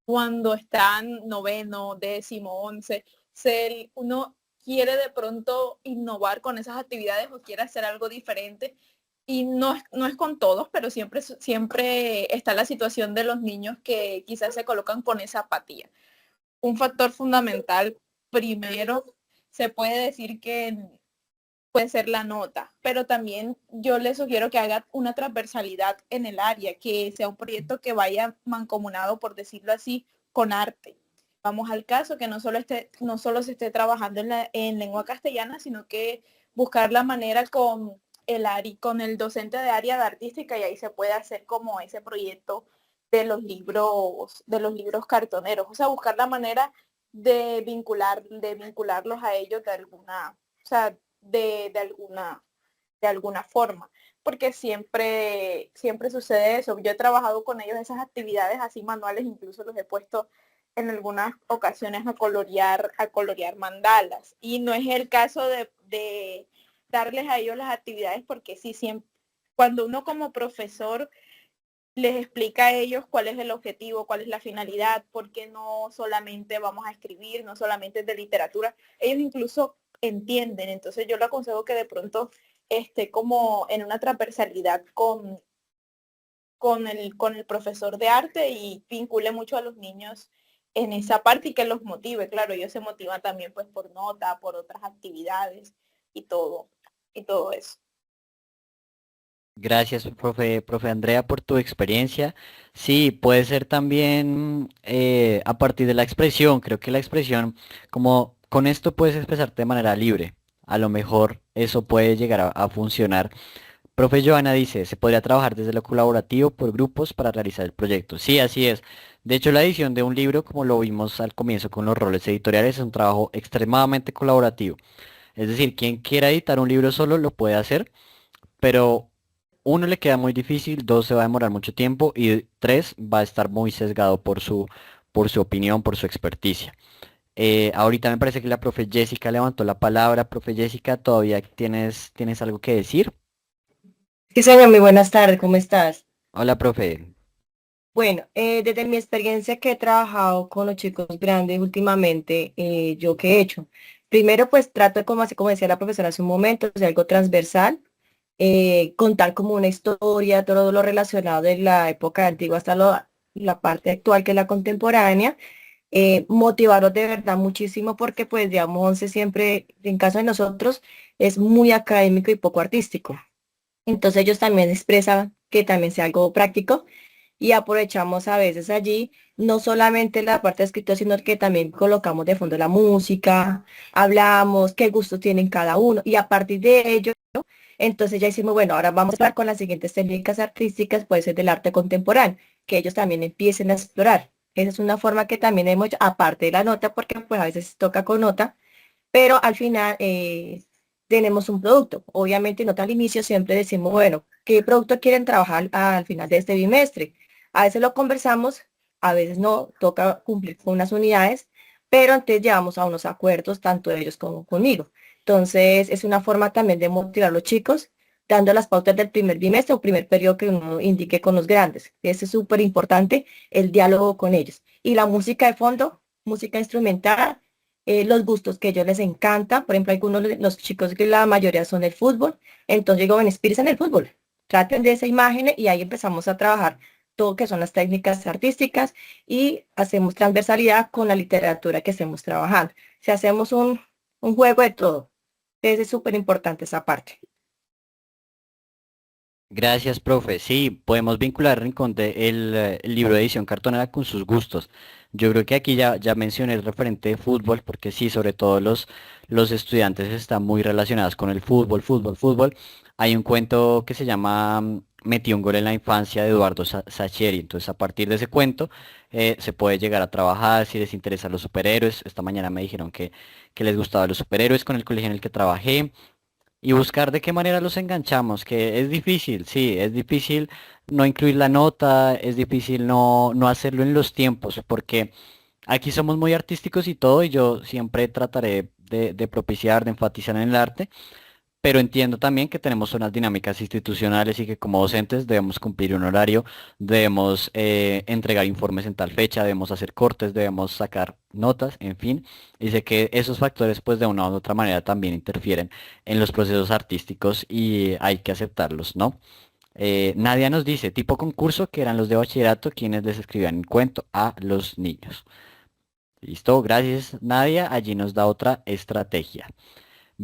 cuando están 9º, 10º, 11, uno quiere de pronto innovar con esas actividades o quiere hacer algo diferente y no es con todos, pero siempre está la situación de los niños que quizás se colocan con esa apatía. Un factor fundamental, primero, se puede decir que puede ser la nota, pero también yo les sugiero que haga una transversalidad en el área, que sea un proyecto que vaya mancomunado, por decirlo así, con arte. Vamos al caso que no solo se esté trabajando en lengua castellana, sino que buscar la manera con con el docente de área de artística y ahí se puede hacer como ese proyecto de los libros cartoneros. O sea, buscar la manera de vincularlos a ellos de alguna, o sea, de alguna forma, porque siempre sucede eso. Yo he trabajado con ellos esas actividades así manuales, incluso los he puesto en algunas ocasiones a colorear mandalas. Y no es el caso de darles a ellos las actividades, porque sí, siempre, cuando uno como profesor les explica a ellos cuál es el objetivo, cuál es la finalidad, porque no solamente vamos a escribir, no solamente es de literatura, ellos incluso entienden. Entonces yo le aconsejo que de pronto esté como en una transversalidad con el profesor de arte y vincule mucho a los niños en esa parte y que los motive. Claro, ellos se motivan también pues por nota, por otras actividades y todo eso. Gracias, profe Andrea, por tu experiencia. Sí, puede ser también a partir de la expresión. Creo que la expresión, como con esto puedes expresarte de manera libre. A lo mejor eso puede llegar a funcionar, Profe Joana dice, se podría trabajar desde lo colaborativo por grupos para realizar el proyecto. Sí, así es. De hecho, la edición de un libro, como lo vimos al comienzo con los roles editoriales, es un trabajo extremadamente colaborativo. Es decir, quien quiera editar un libro solo lo puede hacer, pero uno le queda muy difícil, dos se va a demorar mucho tiempo y tres va a estar muy sesgado por su opinión, por su experticia. Ahorita me parece que la profe Jessica levantó la palabra. Profe Jessica, ¿todavía tienes algo que decir? Sí, señor, muy buenas tardes, ¿cómo estás? Hola, profe. Bueno, desde mi experiencia que he trabajado con los chicos grandes últimamente, ¿yo qué he hecho? Primero, pues trato de, como, así como decía la profesora hace un momento, de algo transversal, contar como una historia, todo lo relacionado de la época antigua hasta la parte actual, que es la contemporánea, motivarlos de verdad muchísimo porque, pues, digamos, once siempre, en caso de nosotros, es muy académico y poco artístico. Entonces ellos también expresan que también sea algo práctico y aprovechamos a veces allí no solamente la parte de escritura, sino que también colocamos de fondo la música, hablamos qué gustos tienen cada uno y a partir de ello, entonces ya hicimos, bueno, ahora vamos a hablar con las siguientes técnicas artísticas, puede ser del arte contemporáneo, que ellos también empiecen a explorar. Esa es una forma que también hemos hecho, aparte de la nota, porque pues a veces toca con nota, pero al final tenemos un producto. Obviamente, nota al inicio siempre decimos, bueno, ¿qué producto quieren trabajar al final de este bimestre? A veces lo conversamos, a veces no, toca cumplir con unas unidades, pero entonces llegamos a unos acuerdos, tanto ellos como conmigo. Entonces, es una forma también de motivar a los chicos, dando las pautas del primer bimestre o primer periodo que uno indique con los grandes. Eso es súper importante, el diálogo con ellos. Y la música de fondo, música instrumental, los gustos que a ellos les encanta. Por ejemplo, algunos de los chicos, que la mayoría son el fútbol. Entonces digo, bueno, inspírense en el fútbol. Traten de esa imagen y ahí empezamos a trabajar todo que son las técnicas artísticas y hacemos transversalidad con la literatura que estemos trabajando. Si hacemos un juego de todo. Entonces es súper importante esa parte. Gracias, profe. Sí, podemos vincular el Rincón el libro de edición cartonera con sus gustos. Yo creo que aquí ya mencioné el referente de fútbol, porque sí, sobre todo los estudiantes están muy relacionados con el fútbol, fútbol, fútbol. Hay un cuento que se llama Metí un gol en la infancia de Eduardo Sacheri. Entonces, a partir de ese cuento, se puede llegar a trabajar si les interesan los superhéroes. Esta mañana me dijeron que les gustaban los superhéroes con el colegio en el que trabajé. Y buscar de qué manera los enganchamos, que es difícil, sí, es difícil no incluir la nota, es difícil no hacerlo en los tiempos, porque aquí somos muy artísticos y todo, y yo siempre trataré de propiciar, de enfatizar en el arte, pero entiendo también que tenemos unas dinámicas institucionales y que como docentes debemos cumplir un horario, debemos entregar informes en tal fecha, debemos hacer cortes, debemos sacar notas, en fin. Y sé que esos factores pues de una u otra manera también interfieren en los procesos artísticos y hay que aceptarlos, ¿no? Nadia nos dice, tipo concurso que eran los de bachillerato quienes les escribían el cuento a los niños. Listo, gracias Nadia, allí nos da otra estrategia.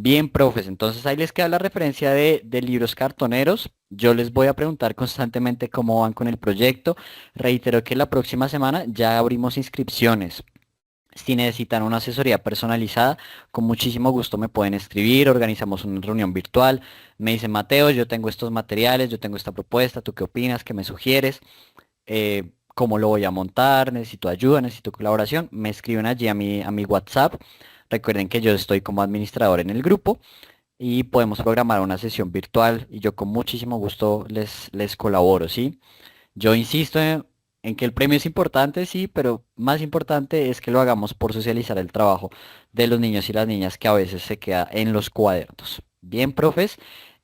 Bien, profes, entonces ahí les queda la referencia de libros cartoneros. Yo les voy a preguntar constantemente cómo van con el proyecto. Reitero que la próxima semana ya abrimos inscripciones. Si necesitan una asesoría personalizada, con muchísimo gusto me pueden escribir, organizamos una reunión virtual. Me dicen, Mateo, yo tengo estos materiales, yo tengo esta propuesta, ¿tú qué opinas? ¿Qué me sugieres? ¿Cómo lo voy a montar? Necesito ayuda, necesito colaboración. Me escriben allí a mi WhatsApp. Recuerden que yo estoy como administrador en el grupo y podemos programar una sesión virtual y yo con muchísimo gusto les colaboro, ¿sí? Yo insisto en que el premio es importante, sí, pero más importante es que lo hagamos por socializar el trabajo de los niños y las niñas que a veces se queda en los cuadernos. Bien, profes.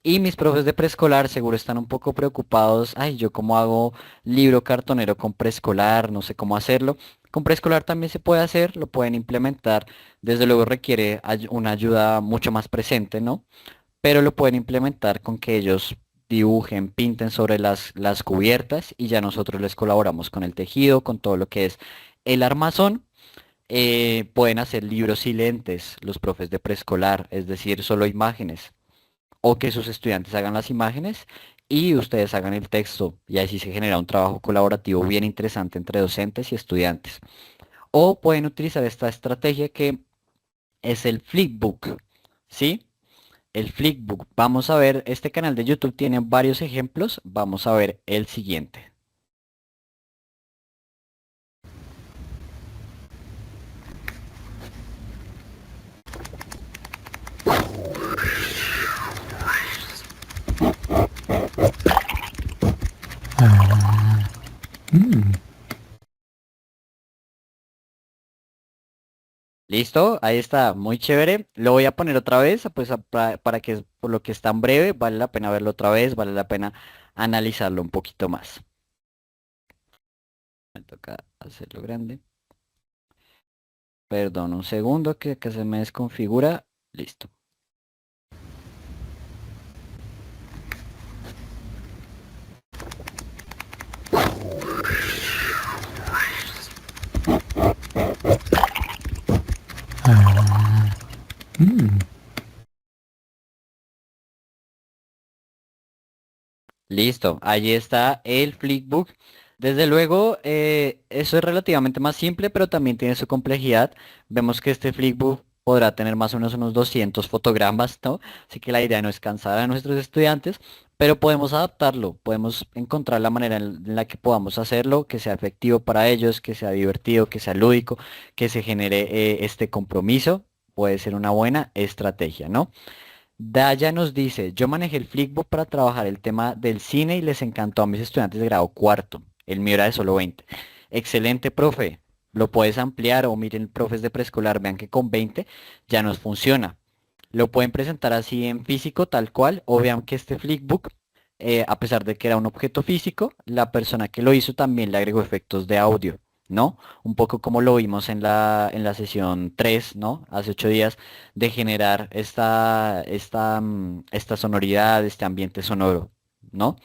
Y mis profes de preescolar seguro están un poco preocupados. Ay, yo cómo hago libro cartonero con preescolar, no sé cómo hacerlo. Con preescolar también se puede hacer, lo pueden implementar. Desde luego requiere una ayuda mucho más presente, ¿no? Pero lo pueden implementar con que ellos dibujen, pinten sobre las cubiertas y ya nosotros les colaboramos con el tejido, con todo lo que es el armazón. Pueden hacer libros silentes los profes de preescolar, es decir, solo imágenes o que sus estudiantes hagan las imágenes y ustedes hagan el texto y así se genera un trabajo colaborativo bien interesante entre docentes y estudiantes. O pueden utilizar esta estrategia que es el flipbook, ¿sí? el Flipbook. Vamos a ver, este canal de YouTube tiene varios ejemplos. Vamos a ver el siguiente. Listo, ahí está, muy chévere. Lo voy a poner otra vez, pues para que por lo que es tan breve, vale la pena verlo otra vez, vale la pena analizarlo un poquito más. Me toca hacerlo grande. Perdón, un segundo que acá se me desconfigura. Listo. Listo, allí está el Flipbook. Desde luego, eso es relativamente más simple, pero también tiene su complejidad. Vemos que este Flipbook podrá tener más o menos unos 200 fotogramas, ¿no? Así que la idea no es cansar a nuestros estudiantes, pero podemos adaptarlo, podemos encontrar la manera en la que podamos hacerlo, que sea efectivo para ellos, que sea divertido, que sea lúdico, que se genere este compromiso. Puede ser una buena estrategia, ¿no? Daya nos dice, yo manejé el Flipbook para trabajar el tema del cine y les encantó a mis estudiantes de grado cuarto. El mío era de solo 20. Excelente, profe. Lo puedes ampliar o miren, profes de preescolar, vean que con 20 ya nos funciona. Lo pueden presentar así en físico, tal cual, o vean que este Flipbook, a pesar de que era un objeto físico, la persona que lo hizo también le agregó efectos de audio, ¿no? Un poco como lo vimos en la sesión 3, ¿no? Hace 8 días, de generar esta sonoridad, este ambiente sonoro, ¿no?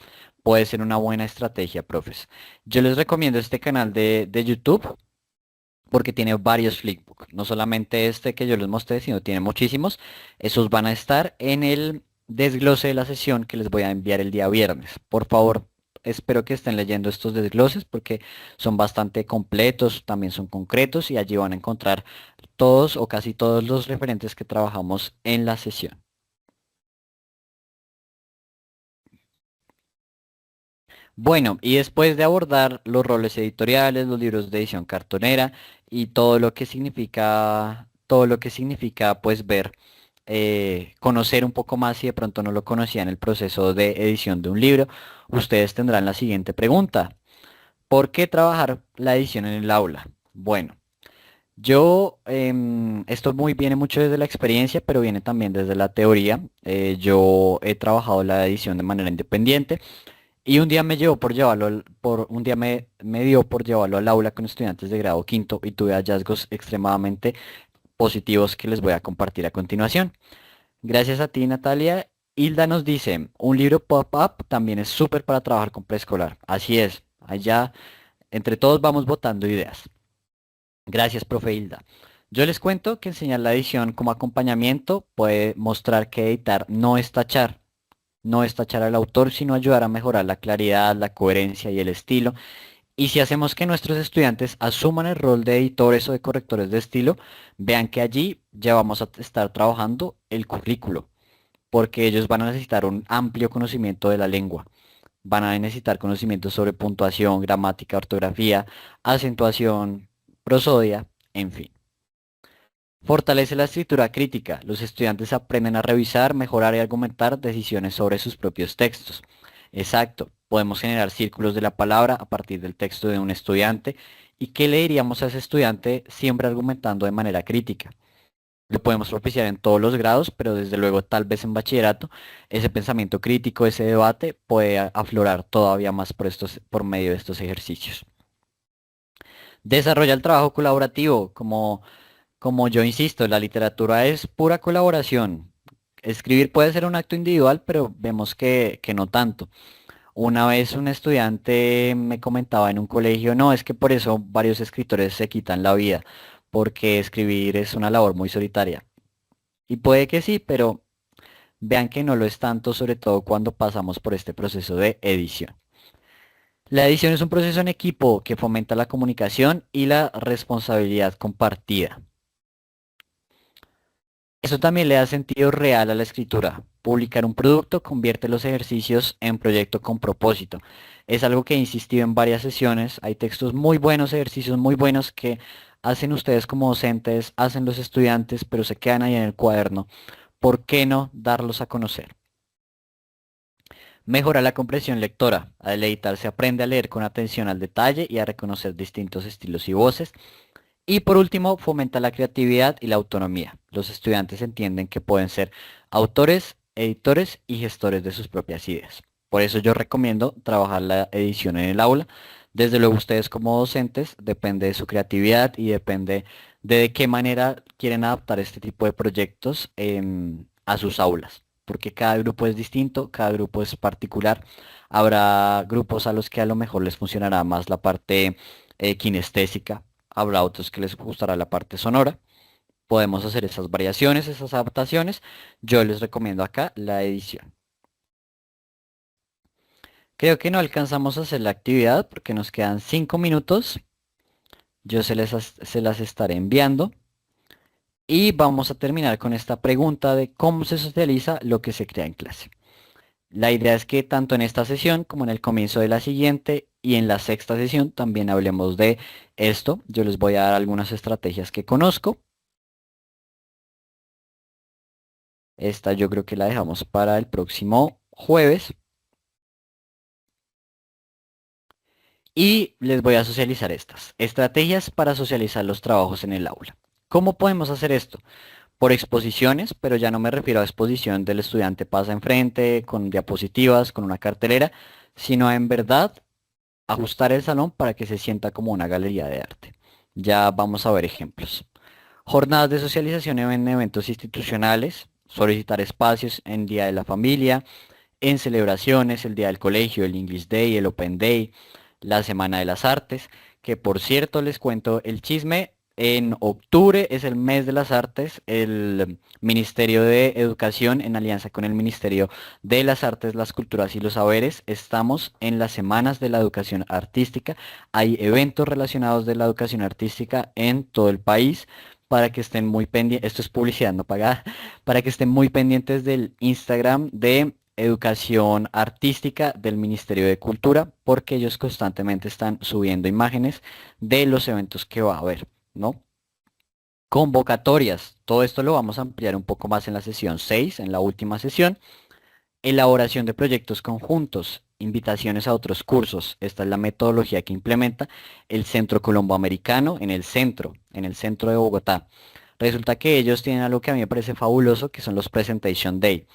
Puede ser una buena estrategia, profes. Yo les recomiendo este canal de YouTube porque tiene varios flipbook, no solamente este que yo les mostré, sino tiene muchísimos. Esos van a estar en el desglose de la sesión que les voy a enviar el día viernes. Por favor, espero que estén leyendo estos desgloses porque son bastante completos, también son concretos y allí van a encontrar todos o casi todos los referentes que trabajamos en la sesión. Bueno, y después de abordar los roles editoriales, los libros de edición cartonera y todo lo que significa pues ver, conocer un poco más si de pronto no lo conocían el proceso de edición de un libro, ustedes tendrán la siguiente pregunta. ¿Por qué trabajar la edición en el aula? Bueno, esto viene mucho desde la experiencia, pero viene también desde la teoría. Yo he trabajado la edición de manera independiente. Y un día me llevó por llevarlo, un día me dio por llevarlo al aula con estudiantes de grado quinto y tuve hallazgos extremadamente positivos que les voy a compartir a continuación. Gracias a ti, Natalia. Hilda nos dice, un libro pop-up también es súper para trabajar con preescolar. Así es, allá entre todos vamos botando ideas. Gracias, profe Hilda. Yo les cuento que enseñar la edición como acompañamiento puede mostrar que editar no es tachar. No es tachar al autor, sino ayudar a mejorar la claridad, la coherencia y el estilo. Y si hacemos que nuestros estudiantes asuman el rol de editores o de correctores de estilo, vean que allí ya vamos a estar trabajando el currículo, porque ellos van a necesitar un amplio conocimiento de la lengua. Van a necesitar conocimientos sobre puntuación, gramática, ortografía, acentuación, prosodia, en fin. Fortalece la escritura crítica. Los estudiantes aprenden a revisar, mejorar y argumentar decisiones sobre sus propios textos. Exacto. Podemos generar círculos de la palabra a partir del texto de un estudiante. ¿Y qué le diríamos a ese estudiante siempre argumentando de manera crítica? Lo podemos propiciar en todos los grados, pero desde luego tal vez en bachillerato, ese pensamiento crítico, ese debate puede aflorar todavía más por medio de estos ejercicios. Desarrolla el trabajo colaborativo como yo insisto, la literatura es pura colaboración. Escribir puede ser un acto individual, pero vemos que no tanto. Una vez un estudiante me comentaba en un colegio, no, es que por eso varios escritores se quitan la vida, porque escribir es una labor muy solitaria. Y puede que sí, pero vean que no lo es tanto, sobre todo cuando pasamos por este proceso de edición. La edición es un proceso en equipo que fomenta la comunicación y la responsabilidad compartida. Eso también le da sentido real a la escritura. Publicar un producto convierte los ejercicios en proyecto con propósito. Es algo que he insistido en varias sesiones. Hay textos muy buenos, ejercicios muy buenos que hacen ustedes como docentes, hacen los estudiantes, pero se quedan ahí en el cuaderno. ¿Por qué no darlos a conocer? Mejora la comprensión lectora. Al editar se aprende a leer con atención al detalle y a reconocer distintos estilos y voces. Y por último, fomenta la creatividad y la autonomía. Los estudiantes entienden que pueden ser autores, editores y gestores de sus propias ideas. Por eso yo recomiendo trabajar la edición en el aula. Desde luego ustedes como docentes depende de su creatividad y depende de qué manera quieren adaptar este tipo de proyectos a sus aulas. Porque cada grupo es distinto, cada grupo es particular. Habrá grupos a los que a lo mejor les funcionará más la parte kinestésica, habrá otros que les gustará la parte sonora. Podemos hacer esas variaciones, esas adaptaciones. Yo les recomiendo acá la edición. Creo que no alcanzamos a hacer la actividad porque nos quedan 5 minutos. Yo se las estaré enviando. Y vamos a terminar con esta pregunta de cómo se socializa lo que se crea en clase. La idea es que tanto en esta sesión como en el comienzo de la siguiente y en la sexta sesión también hablemos de esto. Yo les voy a dar algunas estrategias que conozco. Esta yo creo que la dejamos para el próximo jueves. Y les voy a socializar estas estrategias para socializar los trabajos en el aula. ¿Cómo podemos hacer esto? Por exposiciones, pero ya no me refiero a exposición del estudiante pasa enfrente, con diapositivas, con una cartelera, sino a en verdad ajustar el salón para que se sienta como una galería de arte. Ya vamos a ver ejemplos. Jornadas de socialización en eventos institucionales, solicitar espacios en Día de la Familia, en celebraciones, el Día del Colegio, el English Day, el Open Day, la Semana de las Artes, que por cierto les cuento el chisme, en octubre es el mes de las artes, el Ministerio de Educación en alianza con el Ministerio de las Artes, las Culturas y los Saberes, estamos en las semanas de la educación artística, hay eventos relacionados de la educación artística en todo el país, para que estén muy pendientes, esto es publicidad no pagada, para que estén muy pendientes del Instagram de Educación Artística del Ministerio de Cultura, porque ellos constantemente están subiendo imágenes de los eventos que va a haber, ¿no? Convocatorias, todo esto lo vamos a ampliar un poco más en la sesión 6, en la última sesión. Elaboración de proyectos conjuntos, invitaciones a otros cursos. Esta es la metodología que implementa el Centro Colomboamericano en el centro de Bogotá. Resulta que ellos tienen algo que a mí me parece fabuloso, que son los Presentation Day.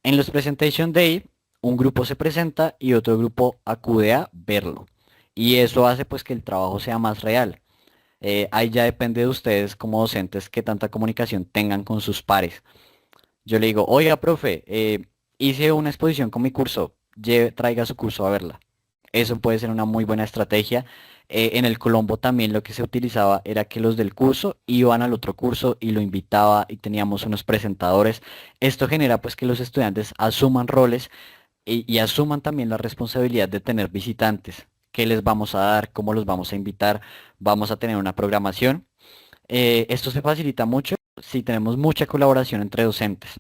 En los Presentation Day, un grupo se presenta y otro grupo acude a verlo. Y eso hace pues que el trabajo sea más real. Ahí ya depende de ustedes como docentes qué tanta comunicación tengan con sus pares. Yo le digo, oiga, profe, hice una exposición con mi curso, traiga su curso a verla. Eso puede ser una muy buena estrategia. En el Colombo también lo que se utilizaba era que los del curso iban al otro curso y lo invitaba y teníamos unos presentadores. Esto genera pues que los estudiantes asuman roles y asuman también la responsabilidad de tener visitantes. ¿Qué les vamos a dar? ¿Cómo los vamos a invitar? Vamos a tener una programación. Esto se facilita mucho si tenemos mucha colaboración entre docentes.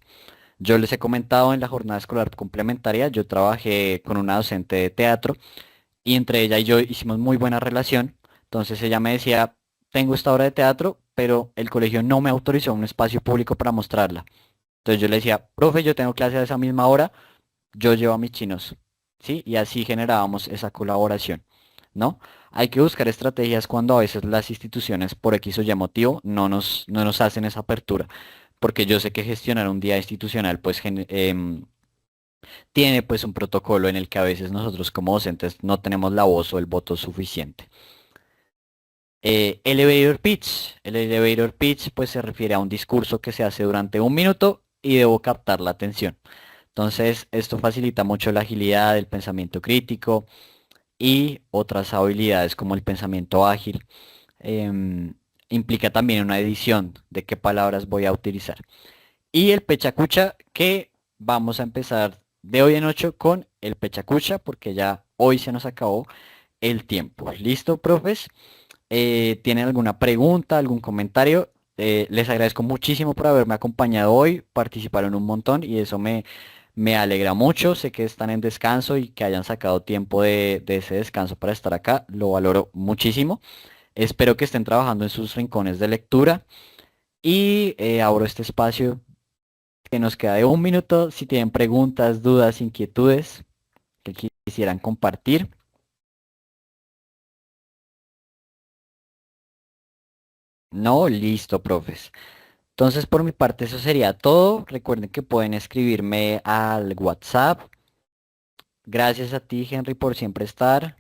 Yo les he comentado en la jornada escolar complementaria, yo trabajé con una docente de teatro y entre ella y yo hicimos muy buena relación. Entonces ella me decía, tengo esta obra de teatro, pero el colegio no me autorizó un espacio público para mostrarla. Entonces yo le decía, profe, yo tengo clase a esa misma hora, yo llevo a mis chinos, ¿sí? Y así generábamos esa colaboración, ¿no? Hay que buscar estrategias cuando a veces las instituciones por X o Y motivo no nos hacen esa apertura, porque yo sé que gestionar un día institucional pues tiene pues un protocolo en el que a veces nosotros como docentes no tenemos la voz o el voto suficiente. Elevator pitch. El elevator pitch pues se refiere a un discurso que se hace durante un minuto y debo captar la atención. Entonces esto facilita mucho la agilidad, el pensamiento crítico y otras habilidades como el pensamiento ágil. Implica también una edición de qué palabras voy a utilizar. Y el pechacucha, que vamos a empezar de hoy en 8 con el pechacucha, porque ya hoy se nos acabó el tiempo. ¿Listo, profes? ¿Tienen alguna pregunta, algún comentario? Les agradezco muchísimo por haberme acompañado hoy, participaron un montón y eso me alegra mucho. Sé que están en descanso y que hayan sacado tiempo de ese descanso para estar acá, lo valoro muchísimo. Espero que estén trabajando en sus rincones de lectura y abro este espacio que nos queda de un minuto. Si tienen preguntas, dudas, inquietudes que quisieran compartir. No, listo, profes. Entonces, por mi parte, eso sería todo. Recuerden que pueden escribirme al WhatsApp. Gracias a ti, Henry, por siempre estar.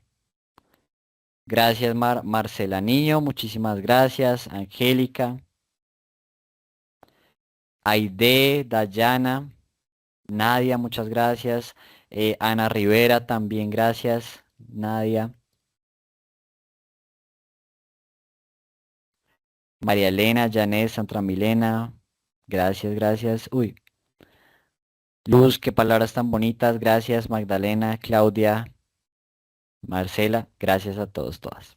Gracias, Marcela Niño. Muchísimas gracias. Angélica. Aide, Dayana. Nadia, muchas gracias. Ana Rivera, también gracias. Nadia. María Elena, Janet, Santa Milena. Gracias, gracias. Uy. Luz, qué palabras tan bonitas. Gracias, Magdalena, Claudia, Marcela. Gracias a todos, todas.